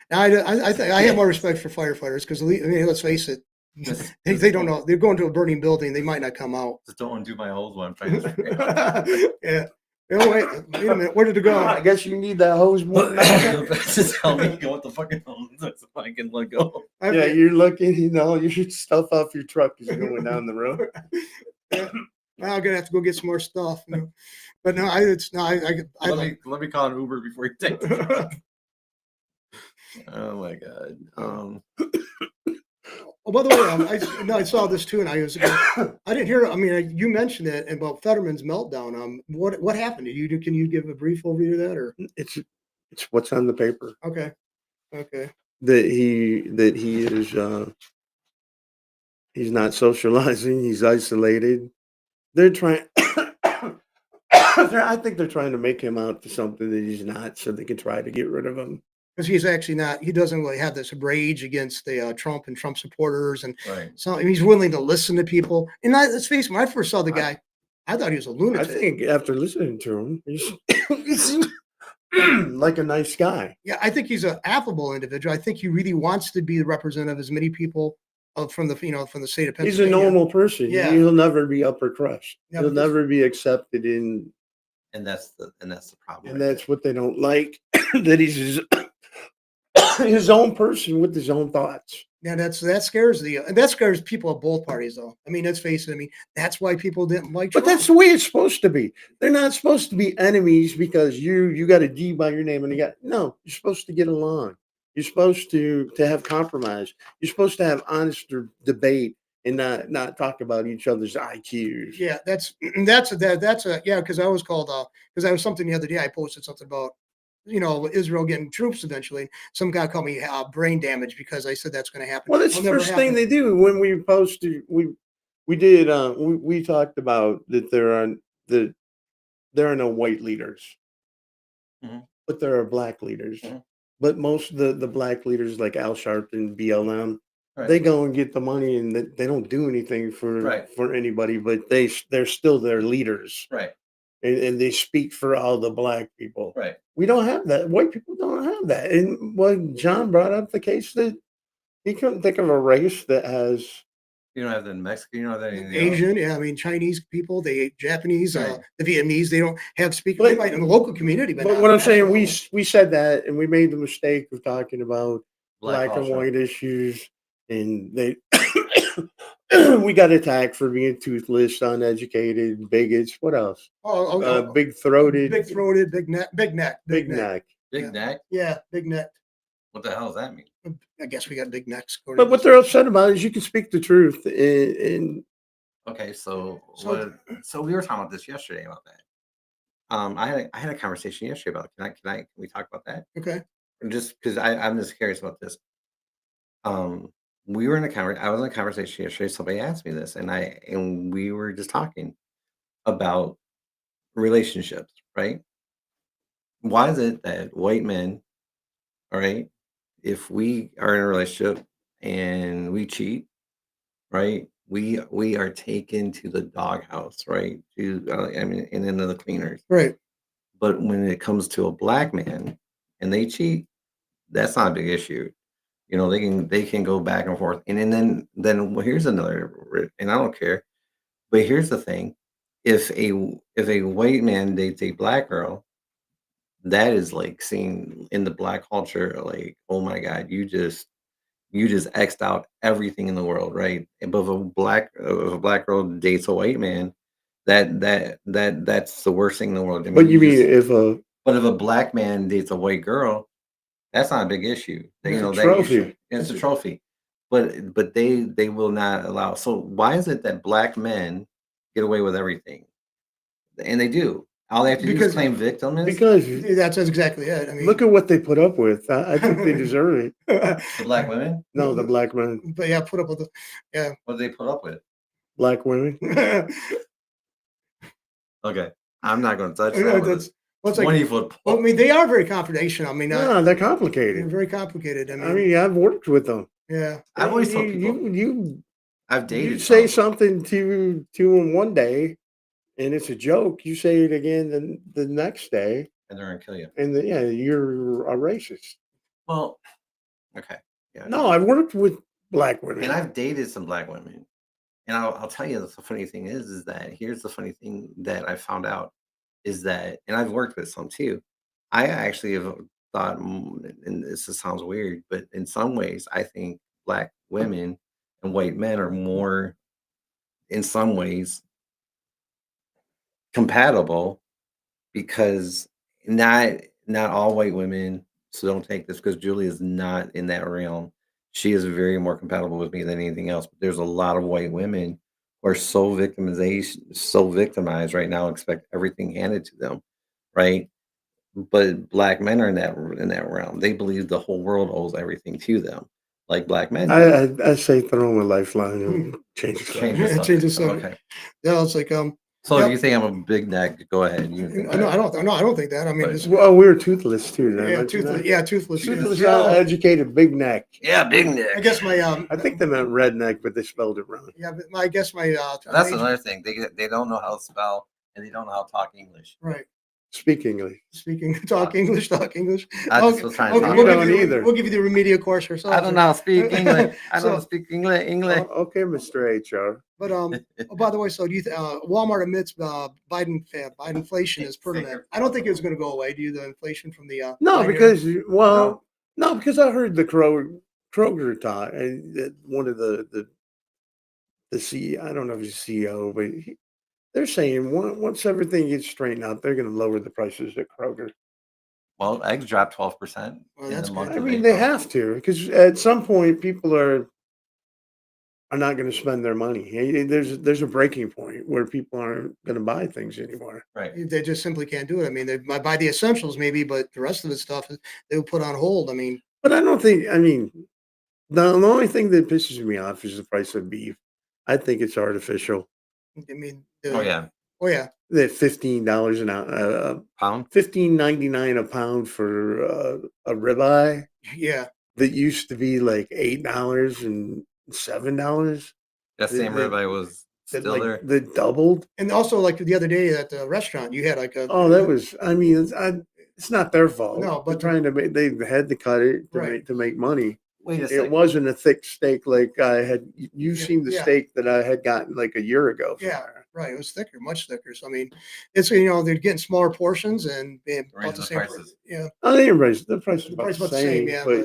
I think I have more respect for firefighters because I mean, let's face it, they don't know. They're going to a burning building. They might not come out. Just don't want to do my old one. I'm trying to. Yeah. Oh, wait a minute. Where did it I go? guess you need that hose more than I Just tell me what the fucking so I can let go. Yeah, you're looking, your stuff off your truck is going down the road. Yeah. Well, I'm gonna have to go get some more stuff. But no, I Let me call an Uber before you take the truck. Oh my god. Oh, by the way, I saw this too, and I didn't hear. I mean, you mentioned it about Fetterman's meltdown. What happened? Can you give a brief overview of that, or It's what's on the paper okay, okay, that he is he's not socializing. He's isolated. They're trying. I think they're trying to make him out to something that he's not, so they can try to get rid of him. because he's actually not. He doesn't really have this rage against the Trump and Trump supporters, and Right. so he's willing to listen to people. And let's face it, when I first saw the guy, I thought he was a I lunatic. think after listening to him, he seems like a nice guy. Yeah, I think he's an affable individual. I think he really wants to be the representative of as many people from the from the state of He's a Pennsylvania. normal person. Yeah. He'll never be upper crust. Yeah, He'll but this- never be accepted in, And that's the problem. and right that's what they don't like. That he's his own person with his own thoughts. Yeah, that scares people of both parties, though. I mean, let's face it. I mean, that's why people didn't like But Trump. that's the way it's supposed to be. They're not supposed to be enemies because you got a D by your name and no. You're supposed to get along. You're supposed to have compromise. You're supposed to have honest debate and not talk about each other's IQs. Yeah, that's yeah. Because I was called because I was something the other day. I posted something about Israel getting troops eventually. Some guy called me brain damage because I said that's going to happen. Well, that's It'll the never first thing happen. they do when we posted. We did. We talked about that there are no white leaders, Mhm. but there are black leaders. Mhm. But most of the black leaders like Al Sharpton, BLM, Right. they go and get the money and they don't do anything Right. for anybody. But they're still their leaders, Right. and they speak for all the black people. Right. We don't have that. White people don't have that. And when John brought up the case that he couldn't think of a race that has. You don't have the Mexican, you don't have that anything else? Asian, yeah, I mean Chinese people, Japanese, Right. the Vietnamese, they don't have speakers. But- They might in the local community, but But not what I'm national saying, level. we said that, and we made the mistake of talking about black and culture. white issues, and they we got attacked for being toothless, uneducated, bigots. What else? Big throated, big neck, big neck. big neck. Big Yeah. neck? Yeah, big neck. What the hell does that mean? I guess we got big necks. But what they're upset about is you can speak the truth, and Okay, so So- so we were talking about this yesterday about that. I had a conversation yesterday about it. Can we talk about that? Okay. Just because I'm just curious about this. We were in a I was in a conversation yesterday. Somebody asked me this, and we were just talking about relationships, right? Why is it that white men, all right, if we are in a relationship and we cheat, right, we are taken to the doghouse, right? To I mean, and into the cleaners. Right. But when it comes to a black man and they cheat, that's not a big issue. They can go back and forth. And then well, here's another, and I don't care. But here's the thing: if a white man dates a black girl, that is like seen in the black culture, like, oh my God, you just X'd out everything in the world, right? But if a black girl dates a white man, that's the worst thing in the world. I but you mean just- if but if a black man dates a white girl, that's not a big issue. It's a that trophy. issue- it's a trophy. But they will not allow. So why is it that black men get away with everything? And they do. All they have to do Because- is claim victim. because That's exactly it. I mean, look at what they put up with. I think they deserve it. The black women. No, the black men, but yeah, put up with What do they put up with? black women. the. Okay, I'm not going to touch Yeah, that. With that's a well, it's like, 20-foot well, I pole. mean, they are very confrontational. I mean, No, they're they're complicated. very complicated. I mean, I mean, I've worked with them. yeah. I've always told people you I've dated. you say some. something to them one day, and it's a joke. You say it again the next day, And they're gonna kill you. and yeah, you're a racist. Well, okay, yeah. No, I've worked with black women. And I've dated some black women, and I'll tell you the funny thing is that here's the funny thing that I found out. is that, and I've worked with some too. I actually have thought, and this just sounds weird, but in some ways, I think black women and white men are more, in some ways, compatible because not all white women. So don't take this because Julie is not in that realm. She is very more compatible with me than anything else. But there's a lot of white women who are so victimized right now, expect everything handed to them, right? But black men are in that realm. They believe the whole world owes everything to them, like black men do. I say throw him a lifeline and change the Change the subject. Change the subject. subject. Okay. Yeah, it's like, So if yep. you think I'm a big neck, go ahead. You think No, that. I don't think that. I mean, But- just, Well, we were toothless too. Did I yeah, mention toothless. that? Yeah, toothless. Yeah. Toothless, Yeah. uneducated, big neck. Yeah, big I neck. guess my I think they meant redneck, but they spelled it wrong. yeah, but I guess my That's age- another thing. They don't know how to spell and they don't know how to talk English. right. Speak English. Speaking, talk English, talk English. I just Okay, was trying to okay, talk. You we'll give don't you the, either. we'll give you the remedial course ourselves. I don't know how to speak English. I So- don't speak English. English. Oh, okay, Mr. HR. But oh, by the way, so do you Walmart admits Bidenflation is permanent? I don't think it's going to go away. Do you? The inflation from the No, Biden era? because no, because I heard the Kroger talk, and that one of the C. I don't know if he's CEO, but they're saying once everything gets straightened out, they're going to lower the prices at Kroger. Well, eggs dropped 12% Well, in that's the month good. I of mean, they April. have to, because at some point people are not going to spend their money. There's a breaking point where people aren't going to buy things anymore. Right. They just simply can't do it. I mean, they might buy the essentials maybe, but the rest of the stuff they will put on hold. I mean, But I don't think. I mean, the only thing that pisses me off is the price of beef. I think it's artificial. Oh yeah. Oh yeah, That $15 an hour, Pound. $15.99 a pound for a ribeye yeah. that used to be like $8 and $7. That same That- ribeye was That still like there. that doubled. And also, like the other day at the restaurant, you had like a Oh, that was. I mean, it's not their fault. No, They're but trying to make. They had to cut it to Right. make money. Wait a It second. wasn't a thick steak like I had. You've Yeah, seen the yeah. steak that I had gotten like a year ago. From Yeah. there. right. It was thicker, much thicker. So I mean, it's they're getting smaller portions and about Raise the the same prices. price. Yeah, Oh, they raised the price. the About price the about the same. same, Yeah,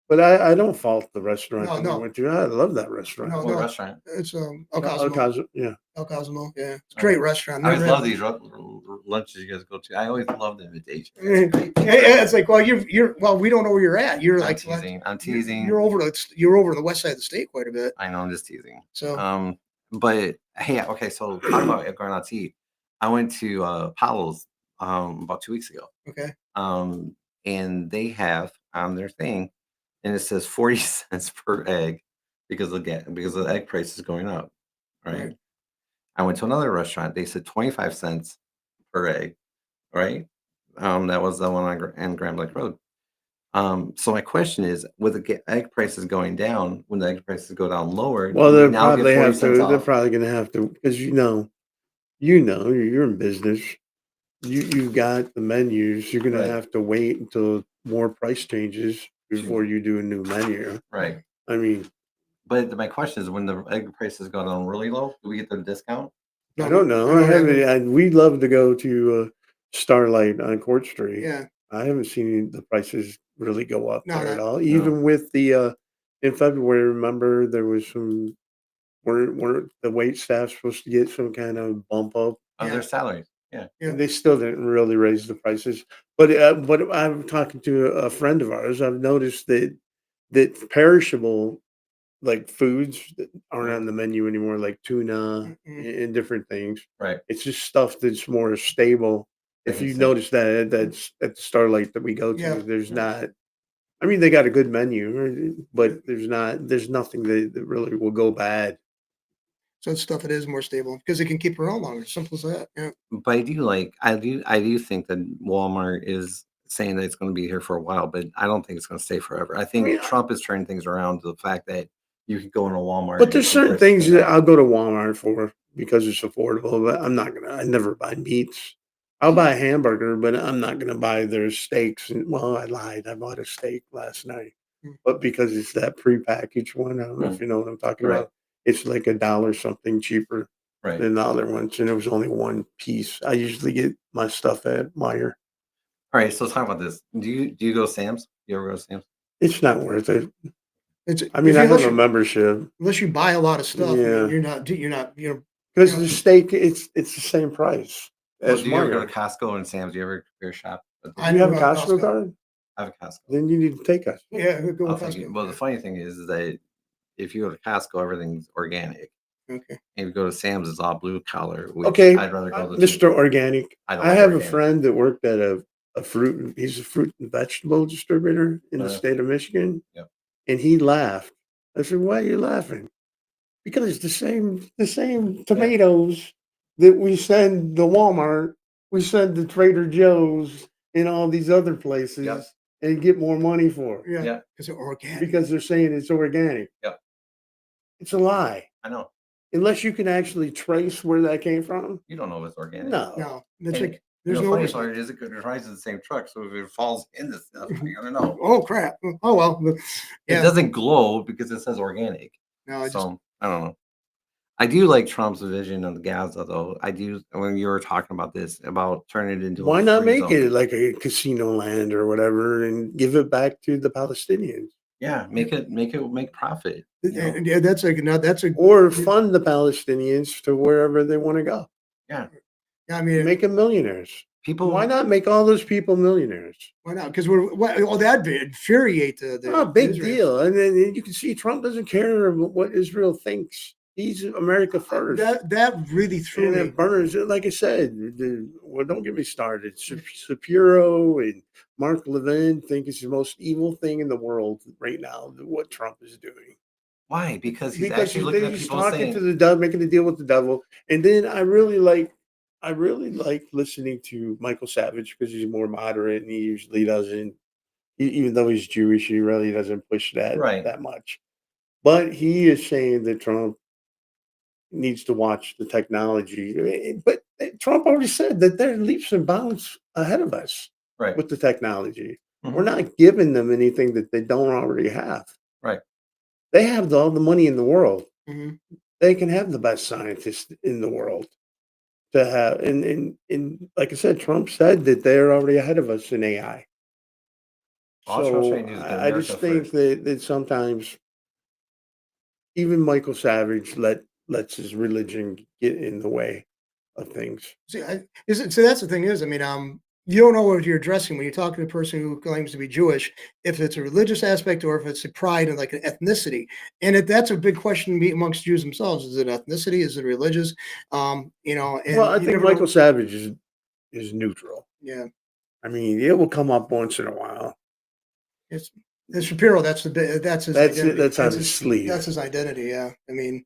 but I don't fault the restaurant No, that no. we went to. I love that restaurant. No, What restaurant? it's El Oh, Cosmo. yeah. El Cosmo. Yeah, it's a Oh. great restaurant. I always Never love had- these lunches you guys go to. I always love the invitation. Yeah, It's great. yeah, it's like, well, you're well, we don't know where you're at. You're I'm like teasing. I'm you're- teasing. You're over the west side of the state quite a bit. I know I'm just teasing. So But hey, okay, so talk about going out to eat. I went to Paolo's about 2 weeks ago. okay, And they have on their thing, and it says 40 cents per egg because the egg price is going up. Right. Right. I went to another restaurant. They said 25 cents per egg. Right. That was the one on Grand Lake Road. So my question is, with the egg prices going down, when the egg prices go down lower, Well, do we they'll now get probably 40 have to. cents They're off? probably going to have to because you're in business. You've got the menus. You're going Right. to have to wait until more price changes before you do a new menu. Right. I mean, But my question is, when the egg prices go down really low, do we get the discount? I don't know. I haven't. We'd love to go to Starlight on Court Street. Yeah, I haven't seen the prices really go up No, there at not- all. Even with the in February, remember there was some weren't the wait staff supposed to get some kind of bump up? Of Yeah. their salaries? Yeah. Yeah. And they still didn't really raise the prices. But I'm talking to a friend of ours. I've noticed that perishable like foods that aren't on the menu anymore, like tuna Mm-mm. and different things. Right. It's just stuff that's more stable. That If makes you sense. notice that's at the Starlight that we go to, Yeah. there's not. I mean, they got a good menu, but there's nothing that really will go bad. so it's stuff that is more stable because it can keep around longer. Simple as that. Yeah. But I do think that Walmart is saying that it's going to be here for a while, but I don't think it's going to stay forever. I think mean, Trump is turning things around to the fact that you could go into Walmart. But and there's get some certain prices things go that down. I'll go to Walmart for because it's affordable. But I never buy meats. I'll buy a hamburger, but I'm not gonna buy their steaks. And well, I lied. I bought a steak last night, Hmm. but because it's that prepackaged one, I don't know if you know what I'm talking Right. about. It's like $1 something cheaper. Right. than the other ones, and it was only one piece. I usually get my stuff at Meyer. All right. So let's talk about this. Do you go to Sam's? You ever go to Sam's? It's not worth it. It's I mean, I have unless a you membership. unless you buy a lot of stuff, Yeah. you're not Because know, the steak, it's the same price Well, as do you ever go to Meyer. Costco and Sam's? Do you ever compare shop? I Do you have a never go to Costco Costco. card? I have a Costco. Then you need to take us. Yeah, go Oh, with thank you. Costco. Well, the funny thing is that if you go to Costco, everything's organic. Okay. And if you go to Sam's, it's all blue collar, which Okay, I'd rather go to. Mr. Organic. I don't I like have a organic. friend that worked at a fruit. He's a fruit and vegetable distributor in the state of Michigan. Yep. And he laughed. I said, "Why are you laughing?" Because it's the same tomatoes that we send to Walmart, we send to Trader Joe's and all these other places Yep. and get more money for Yeah, Yeah. because they're organic. because they're saying it's organic. Yep. It's a lie. I know. Unless you can actually trace where that came from. You don't know if it's organic. No. No, that's And, like there's the no funniest oversight. part is it drives in the same truck, so if it falls in this stuff, you're gonna know. Oh crap! Oh well, It yeah. doesn't glow because it says organic. No, I just So I don't know. I do like Trump's vision of Gaza, though. I do. When you were talking about this, about turning it into Why a not free make zone. it like a casino land or whatever and give it back to the Palestinians? Yeah, make profit. You know? yeah, that's a no, that's a Or fund the Palestinians to wherever they want to go. Yeah, yeah, I mean, Make them millionaires. people. Why not make all those people millionaires? why not? Because that'd infuriate the Oh, big Israelis. deal. And then you can see Trump doesn't care what Israel thinks. He's America first. That really threw And me. it burns. Like I said, well, don't get me started. Shapiro and Mark Levin think it's the most evil thing in the world right now, what Trump is doing. Why? Because he's Because actually looking at he's people talking saying, to the devil, making a deal with the devil. And then I really like listening to Michael Savage because he's more moderate and he usually doesn't, even though he's Jewish, he really doesn't push Right. that much. But he is saying that Trump needs to watch the technology. But Trump already said that they're leaps and bounds ahead of us right, with the technology. Mhm. We're not giving them anything that they don't already have. right. They have all the money in the world. Mhm. They can have the best scientists in the world to have. And like I said, Trump said that they're already ahead of us in AI. All Trump's So trying to do is get I just America think first. that sometimes even Michael Savage lets his religion get in the way of things. See, so that's the thing is, I mean, you don't know what you're addressing when you're talking to a person who claims to be Jewish, if it's a religious aspect or if it's a pride and like an ethnicity. And that's a big question amongst Jews themselves. Is it ethnicity? Is it religious? And Well, I you think never know. Michael Savage is neutral. Yeah, I mean, it will come up once in a while. it's Shapiro. That's his That's it. identity. That's on his sleeve. That's his identity. Yeah, I mean,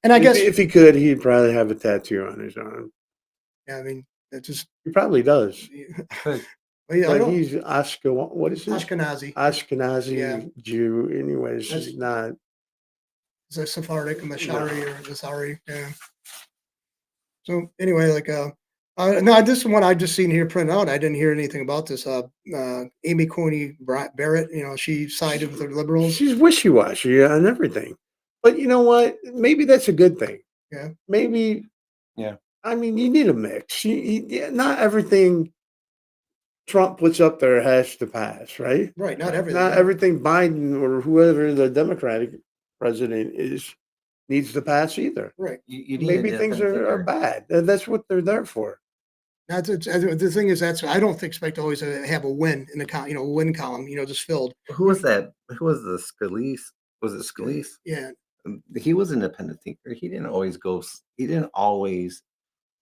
and I guess If he could, he'd probably have a tattoo on his arm. yeah, I mean, it's just He probably does. Good. well, yeah, I But don't he's what is it? Ashkenazi. Ashkenazi Yeah. Jew. Anyways, That's- he's not. It's a Sephardic, a Mashari or Mazari. Yeah. So anyway, like no, this is one I just seen here printed out. I didn't hear anything about this. Amy Coney Barrett, she sided with the liberals. She's wishy washy on everything. But you know what? Maybe that's a good thing. Yeah. Maybe. Yeah. I mean, you need a mix. Not everything Trump puts up there has to pass, right? Right, not Right. everything. Not yeah. everything Biden or whoever the Democratic president is needs to pass either. Right. You need Maybe a things different are thinker. bad. That's what they're there for. The thing is I don't expect always to have a win in the win column, just filled. Who was that? Who was the Scalise? Was it Scalise? Yeah. He was an independent thinker. He didn't always go. He didn't always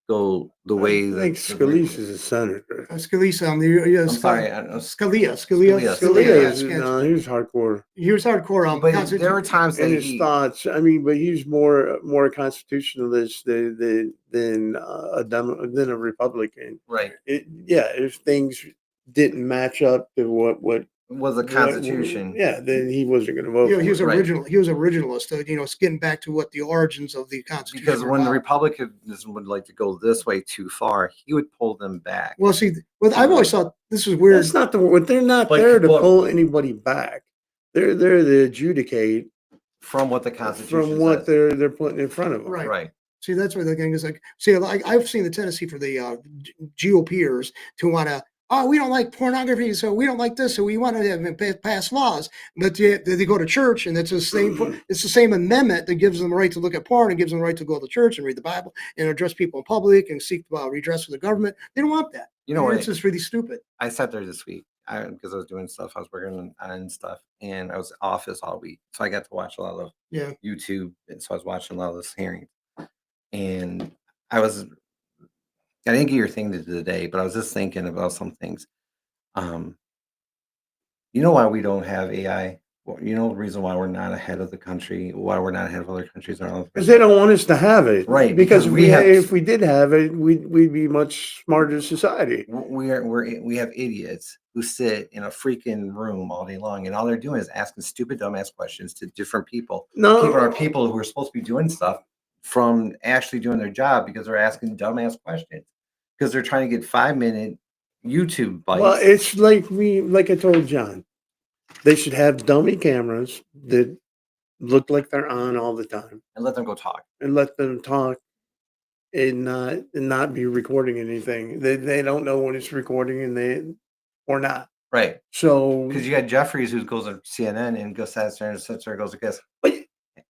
go the way I that. think Scalise is a senator. Scalise, I'm sorry. I don't know. Scalia. Scalia yeah, is he was hardcore he was hardcore. But there were times in that his he. thoughts. I mean, but he's more a constitutionalist than than a Republican. Right. If things didn't match up to what Was the Constitution. then he wasn't going to vote. He was for it. original. He was originalist. It's getting back to what the origins of the Constitution. Because were when the about. Republicans would like to go this way too far, he would pull them back. Well, see, I've always thought this was weird. That's not the. They're not But- there to but- pull anybody back. They're there to adjudicate From what the Constitution from what says. they're putting in front of them. Right. Right. See, that's where the thing is like, see, like I've seen the tendency for the GOPers to want to, oh, we don't like pornography, so we don't like this, so we want to pass laws. But they go to church, and it's the same. It's the same amendment that gives them the right to look at porn and gives them the right to go to church and read the Bible and address people in public and seek redress for the government. They don't want that. You know And what? it's just really stupid. I sat there this week because I was doing stuff. I was working on stuff, and I was office all week, so I got to watch a lot of Yeah. YouTube, and so I was watching a lot of this hearings. And I didn't get your thing to today, but I was just thinking about some things. Um, you know why we don't have AI? Well, you know the reason why we're not ahead of the country, why we're not ahead of other countries around. Because they don't want us to have it, Right, Because because if we did have it, we'd be much smarter society. We have idiots who sit in a freaking room all day long, and all they're doing is asking stupid, dumbass questions to different people. People who are supposed to be doing stuff from actually doing their job because they're asking dumbass questions because they're trying to get 5-minute YouTube bites. Well, it's like I told John, they should have dummy cameras that look like they're on all the time and let them go talk. and let them talk and not be recording anything. They don't know when it's recording or not. Right. So because you got Jeffries who goes on CNN and goes sits there and goes like this.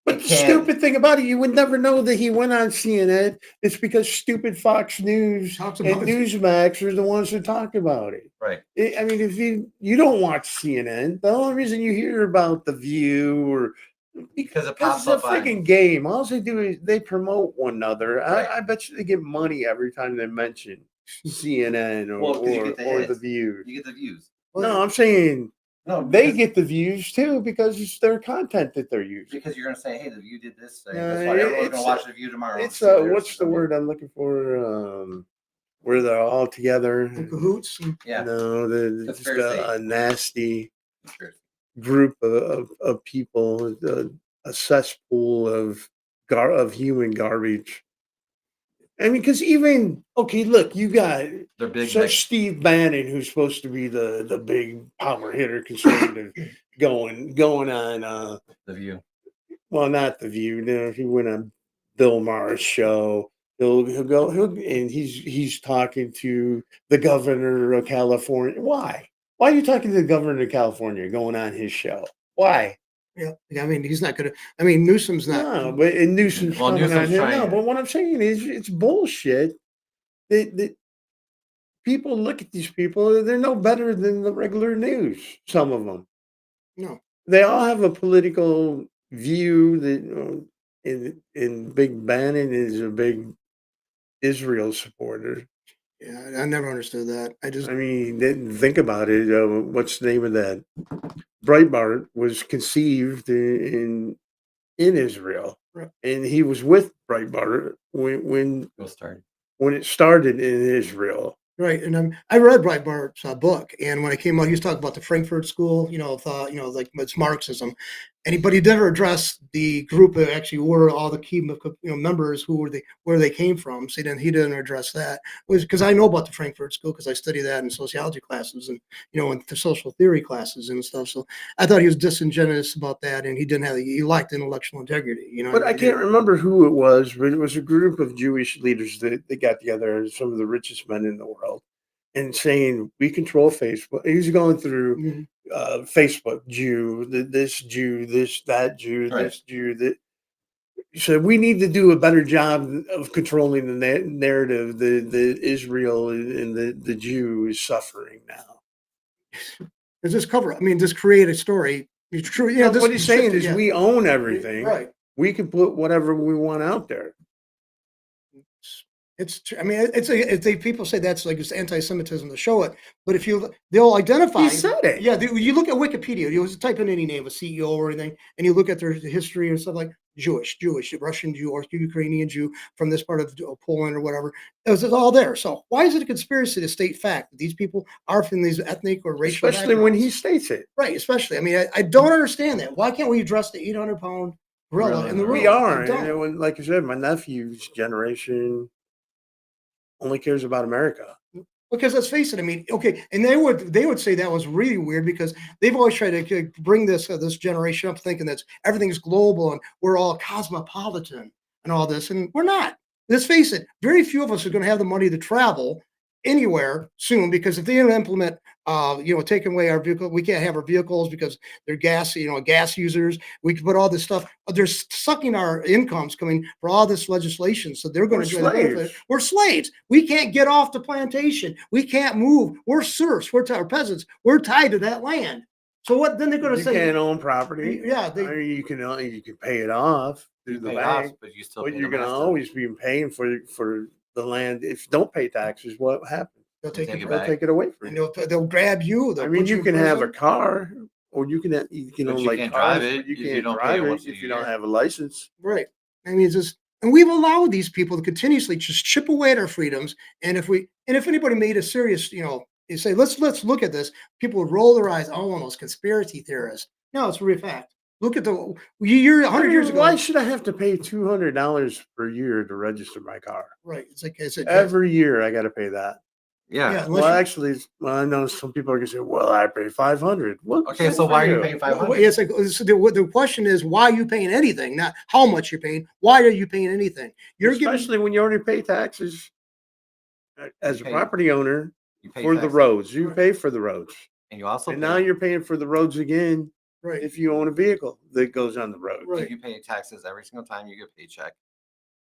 But the stupid thing about it, you would never know that he went on CNN. It's because stupid Fox News and Newsmax are the ones who talk about it. Right. I mean, if you don't watch CNN, the only reason you hear about The View or because it pops it's a freaking game. All they do is they promote one another. Right. I bet you they get money every time they mention CNN or The View. You get the views. No, I'm saying. No, they get the views too because it's their content that they're using. Because you're going to say, "Hey, the View did this thing." That's why everyone's going to watch the View tomorrow. It's what's the word I'm looking for? Where they're all together. In cahoots. Yeah. No, they're just a nasty group of people, a cesspool of human garbage. I mean, because look, you got Steve Bannon, who's supposed to be the big power hitter conservative, going on The View. Well, not The View. You know, he went on Bill Maher's show. He'll and he's talking to the governor of California. Why? Why are you talking to the governor of California going on his show? Why? Yeah, I mean, he's not going to. I mean, Newsom's not. No, but Newsom's coming on here. No, but what I'm saying is, it's bullshit. That people look at these people; they're no better than the regular news. Some of them. No, they all have a political view. That and Big Bannon is a big Israel supporter. Yeah, I never understood that. I mean, think about it. What's the name of that? Breitbart was conceived in Israel, right. And he was with Breitbart when it started in Israel. Right, and I read Breitbart's book, and when it came out, he was talking about the Frankfurt School, thought, like it's Marxism, but he never addressed the group that actually were all the key, members where they came from. So he didn't address that. It was because I know about the Frankfurt School because I studied that in sociology classes and in the social theory classes and stuff. So I thought he was disingenuous about that, and he lacked intellectual integrity. But I can't remember who it was, but it was a group of Jewish leaders that got together, some of the richest men in the world, and saying we control Facebook. He was going through Facebook, Jew, this Jew, that Jew, right. This Jew, that. So we need to do a better job of controlling the narrative that Israel and the Jew is suffering now. Just cover. Just create a story. It's true. Yeah. What he's saying is we own everything. Right. We can put whatever we want out there. It's people say that's like it's anti-Semitism to show it, but they'll identify. He said it. Yeah, you look at Wikipedia. You type in any name, a CEO or anything, and you look at their history and stuff like Jewish, Russian Jew, or Ukrainian Jew from this part of Poland or whatever. It's all there. So why is it a conspiracy to state fact that these people are from these ethnic or racial? Especially when he states it. Right. Especially. I don't understand that. Why can't we address the 800-pound gorilla in the room? We are. And like I said, my nephew's generation only cares about America. Because let's face it, and they would say that was really weird because they've always tried to bring this generation up thinking that everything's global and we're all cosmopolitan and all this, and we're not. let's face it, very few of us are going to have the money to travel anywhere soon because if they don't implement, taking away our vehicle, we can't have our vehicles because they're gas, gas users. We can put all this stuff. They're sucking our incomes coming for all this legislation, so they're going We're to enjoy the benefit. slaves. We're slaves. We can't get off the plantation. We can't move. We're serfs. We're peasants. We're tied to that land. So what? Then they're going to You say, can't own property. yeah, I mean, you can pay it off You through the pay it off, bank, but you still but pay you're the gonna massive. always be paying for the land. If you don't pay taxes, what happens? they'll You take take it it They'll back. take it away from and you. they'll grab you. They'll I mean, put you you in can have a prison. car, or you can But own you like can't drive cars, it but you if you can't don't pay it drive it once a if you don't year. have a license. Right. I mean, it's just, and we've allowed these people to continuously just chip away at our freedoms. And if anybody made a serious, you say, let's look at this, people would roll their eyes. Oh, one of those conspiracy theorists. No, it's a real fact. Look at you're I 100 years mean, ago. why should I have to pay $200 per year to register my car? Right. It's like, I said, Every year I got to pay that. Yeah. yeah, Well, unless actually, I know some people are gonna say, "Well, I pay 500." Well, Okay, good so for why are you paying well, 500? it's like the question is why are you paying anything, not how much you're paying. Why are you paying anything? You're giving Especially when you already pay taxes as You a pay property owner you pay for the taxes, roads. You Right. pay for the roads, and you also and now pay you're paying for the roads again right, if you own a vehicle that goes on the road. right. you pay taxes every single time you get a paycheck.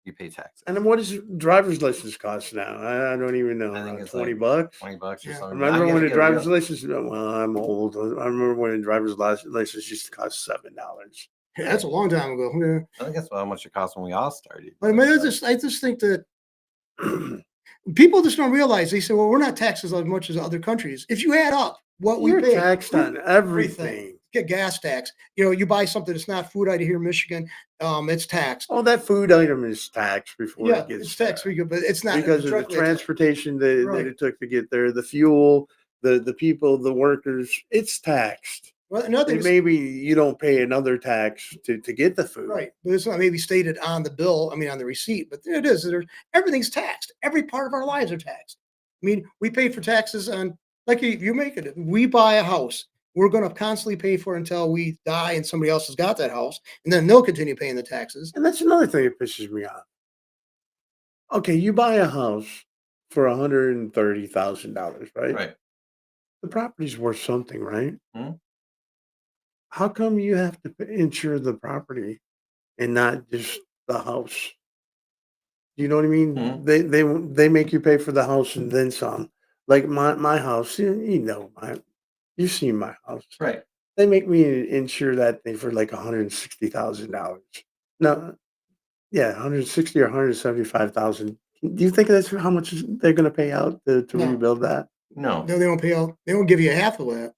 You pay taxes. And then what does driver's license cost now? I don't even know. I think it's $20 like bucks. $20 or Yeah. something. Remember Now you have when to a get driver's real. license? Well, I'm old. I remember when a driver's license used to cost $7. Yeah, that's a long time ago. Yeah. I think that's how much it cost when we all started. But I mean, I just think that people just don't realize. They say, "Well, we're not taxed as much as other countries." If you add up what we You're pay, taxed on everything. Get gas tax. You buy something that's not food out of here in Michigan, it's taxed. Oh, that food item is taxed before Yeah, it gets it's taxed, there but it's not because of the directly taxed. transportation that Right. it took to get there, the fuel, the people, the workers. It's taxed. Well, another thing And is maybe you don't pay another tax to get the food. right, but it's not maybe stated on the bill. I mean, on the receipt, but there it is. Everything's taxed. Every part of our lives are taxed. I mean, we pay for taxes on like you make it. We buy a house. We're going to constantly pay for it until we die and somebody else has got that house, and then they'll continue paying the taxes. And that's another thing that pisses me off. Okay, you buy a house for $130,000, right? Right. The property's worth something, right? Mhm. How come you have to insure the property and not just the house? You know what I mean? Mhm. They make you pay for the house and then some. Like my house, you've seen my house. Right. They make me insure that thing for like $160,000. No, yeah, 160 or 175,000. Do you think that's how much they're going to pay out to No, rebuild that? No. no, they don't pay out. They won't give you half of that.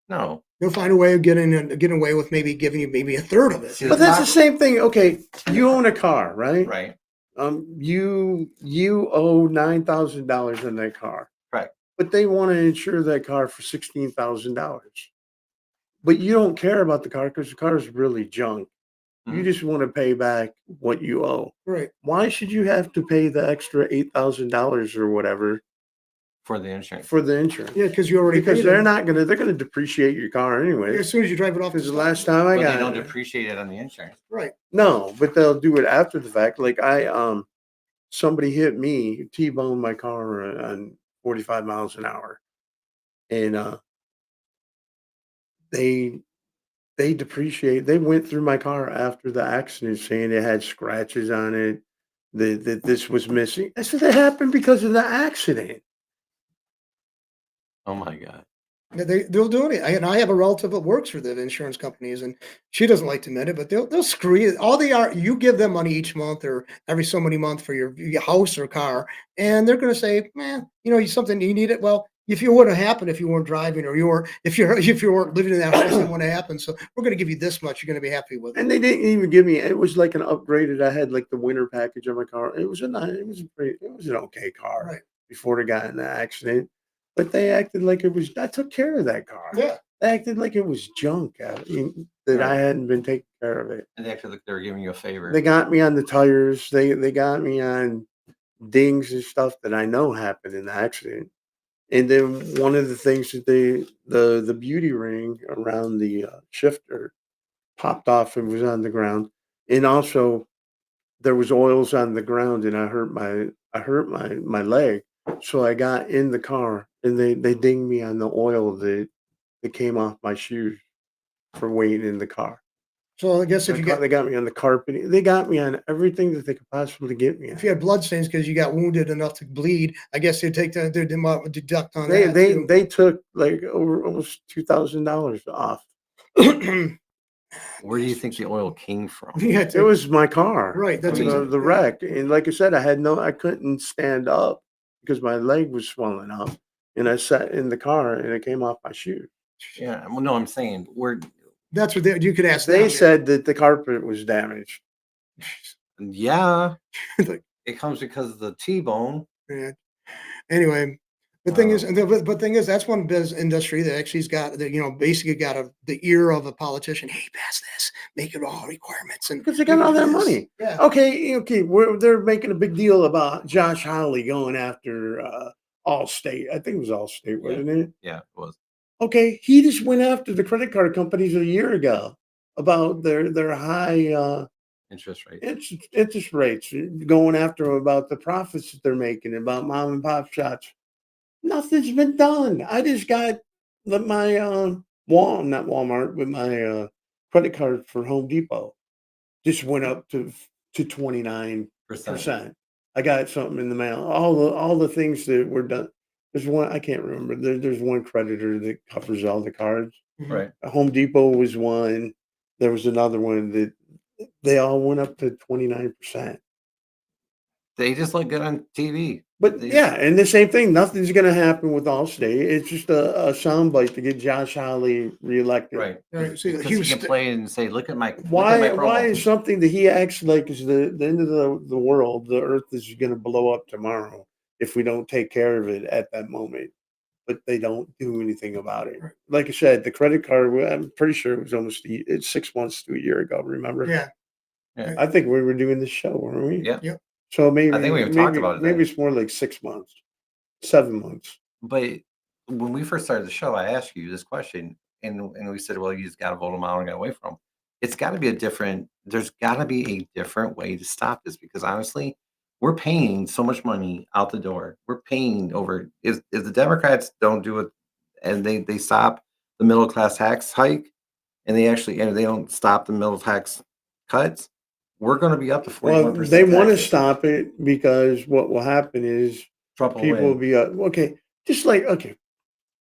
No. They'll find a way of getting away with maybe giving you maybe a third of it. See, But the that's the top- same thing. Okay, you own a car, right? Right. You owe $9,000 on that car, Right. but they want to insure that car for $16,000. But you don't care about the car because the car is really junk. You Mhm. just want to pay back what you owe. Right. Why should you have to pay the extra $8,000 or whatever For the insurance. for the insurance? Yeah, because you already Because paid they're it. not they're gonna depreciate your car anyway. As soon as you drive it off Because the lot. last time I But they got don't it, depreciate it on the insurance. Right. no, but they'll do it after the fact. Like somebody hit me, T-boned my car on 45 miles an hour, and they they depreciate. They went through my car after the accident, saying it had scratches on it, that this was missing. I said it happened because of the accident. Oh my God. Yeah, they'll do it. And I have a relative that works for the insurance companies, and she doesn't like to admit it, but they'll screw you. All they are, you give them money each month or every so many months for your house or car, and they're going to say, "Man, something you need it." Well, if you would have happened if you weren't driving or if you weren't living in that house, it wouldn't have happened. So we're going to give you this much. You're going to be happy with it. And they didn't even give me. It was like an upgraded. I had like the winter package on my car. It was it was an okay car Right? before they got in the accident. But they acted like it was. I took care of that car. Yeah. They acted like it was junk. That I Right. hadn't been taking care of it. And they acted like they were giving you a favor. They got me on the tires. They got me on dings and stuff that I know happened in the accident. And then one of the things that the beauty ring around the shifter popped off and was on the ground. And also there was oils on the ground, and I hurt my leg. So I got in the car, and they dinged me on the oil that came off my shoes for waiting in the car. So I guess if you They got me on the carpet. They got me on everything that they could possibly get me on. if you had blood stains because you got wounded enough to bleed, I guess they'd take they'd deduct on They that they too. they took like over almost $2,000 off. Where do you think the oil came from? Yeah, It was my car. right. That's I mean, The wreck, and like I said, I couldn't stand up because my leg was swelling up, and I sat in the car, and it came off my shoe. Yeah, well, no, I'm saying where. That's what you could ask They them. said that the carpet was damaged. Yeah, Like, it comes because of the T-bone. yeah. Anyway, the thing is, but thing is, that's one industry that actually's got the basically got the ear of a politician. Hey, pass this, make it all requirements, and Because they got all do that this. money. Yeah. Okay. They're making a big deal about Josh Hawley going after Allstate. I think it was Allstate, Yeah. wasn't it? Yeah, it was. Okay, he just went after the credit card companies a year ago about their high Interest rate. interest rates, going after them about the profits that they're making, about mom and pop shops. Nothing's been done. I just got my not Walmart, but my credit card for Home Depot just went up to 29%. I got something in the mail. All the things that were done. There's one I can't remember. There's one creditor that covers all the cards. Mhm. Right. Home Depot was one. There was another one that they all went up to 29%. They just look good on TV. But They- yeah, and the same thing. Nothing's going to happen with Allstate. It's just a soundbite to get Josh Hawley reelected. Right. Right, see, Because he he was can play and say, look at my Why promo. is something that he acts like is the end of the world, the earth is going to blow up tomorrow if we don't take care of it at that moment, but they don't do anything about it. Right. Like I said, the credit card, I'm pretty sure it was it's 6 months to a year ago, remember? Yeah. I think we were doing this show, weren't we? Yeah. Yep. So maybe I think we even talked about it maybe then. it's more like 6 months, 7 months. But when we first started the show, I asked you this question, and we said, well, you just got to vote them out and get away from them. It's got to be there's got to be a different way to stop this, because honestly, we're paying so much money out the door. We're paying over, if the Democrats don't do it and they stop the middle class tax hike, and they don't stop the middle tax cuts, we're going to be up to 41%. Well, they want to taxes. stop it because what will happen is Trump will people will win. be okay. Just like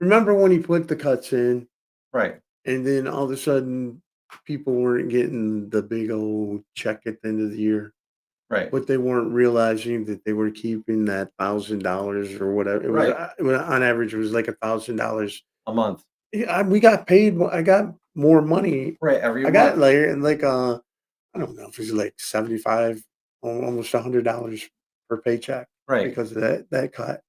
remember when he put the cuts in, Right. and then all of a sudden people weren't getting the big old check at the end of the year, Right. but they weren't realizing that they were keeping that $1,000 or whatever. It was Right. on average, it was like $1,000 A month. Yeah, we got paid. I got more money. Right. Every I got month. like I don't know if it's like 75, almost $100 per paycheck Right. because of that cut.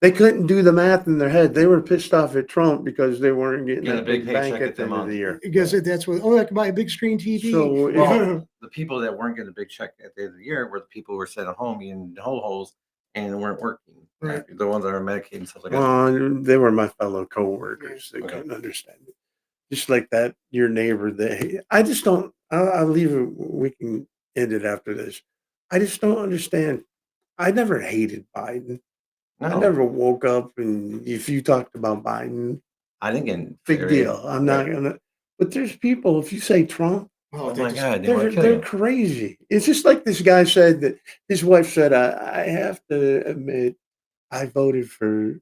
They couldn't do the math in their head. They were pissed off at Trump because they weren't getting Get a that big big bank paycheck at the end of the year. Because that's what. Oh, I can buy a big screen TV. So Well, the people that weren't getting a big check at the end of the year were the people who were sitting at home eating ho-hos and weren't working. Right. The ones that are medicated and stuff like that. they were my fellow coworkers that Okay. couldn't understand it. Just like that, your neighbor. I just don't. I'll leave it. We can end it after this. I just don't understand. I never hated Biden. I No, never woke up and if you talked about Biden, I didn't get big very- deal. I'm not right. gonna. But there's people. If you say Trump, Oh they my just- God, they want to kill they're you. crazy. It's just like this guy said that his wife said, I have to admit, I voted for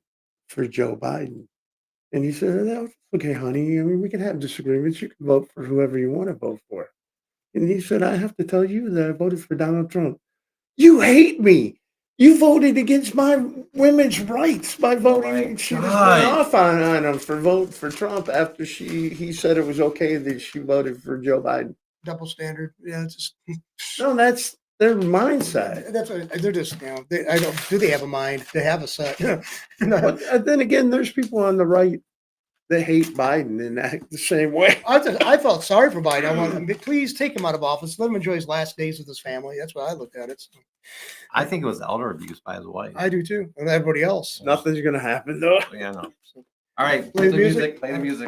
Joe Biden. And he said, "No, okay, honey. I mean, we can have disagreements. You can vote for whoever you want to vote for." And he said, "I have to tell you that I voted for Donald Trump. You hate me. You voted against my women's rights by voting." my She just went God. off on him for voting for Trump after he said it was okay that she voted for Joe Biden. double standard. Yeah, it's just No, that's their mindset. that's what they're just. I don't. Do they have a mind? They have a set. But then again, there's people on the right that hate Biden and act the same way. I felt sorry for Biden. I want please take him out of office. Let him enjoy his last days with his family. That's what I looked at it. So, I think it was elder abuse by his wife. I do too, and everybody else. Nothing's gonna happen though. Yeah, no. All right, Play play the the music? music. Play the music.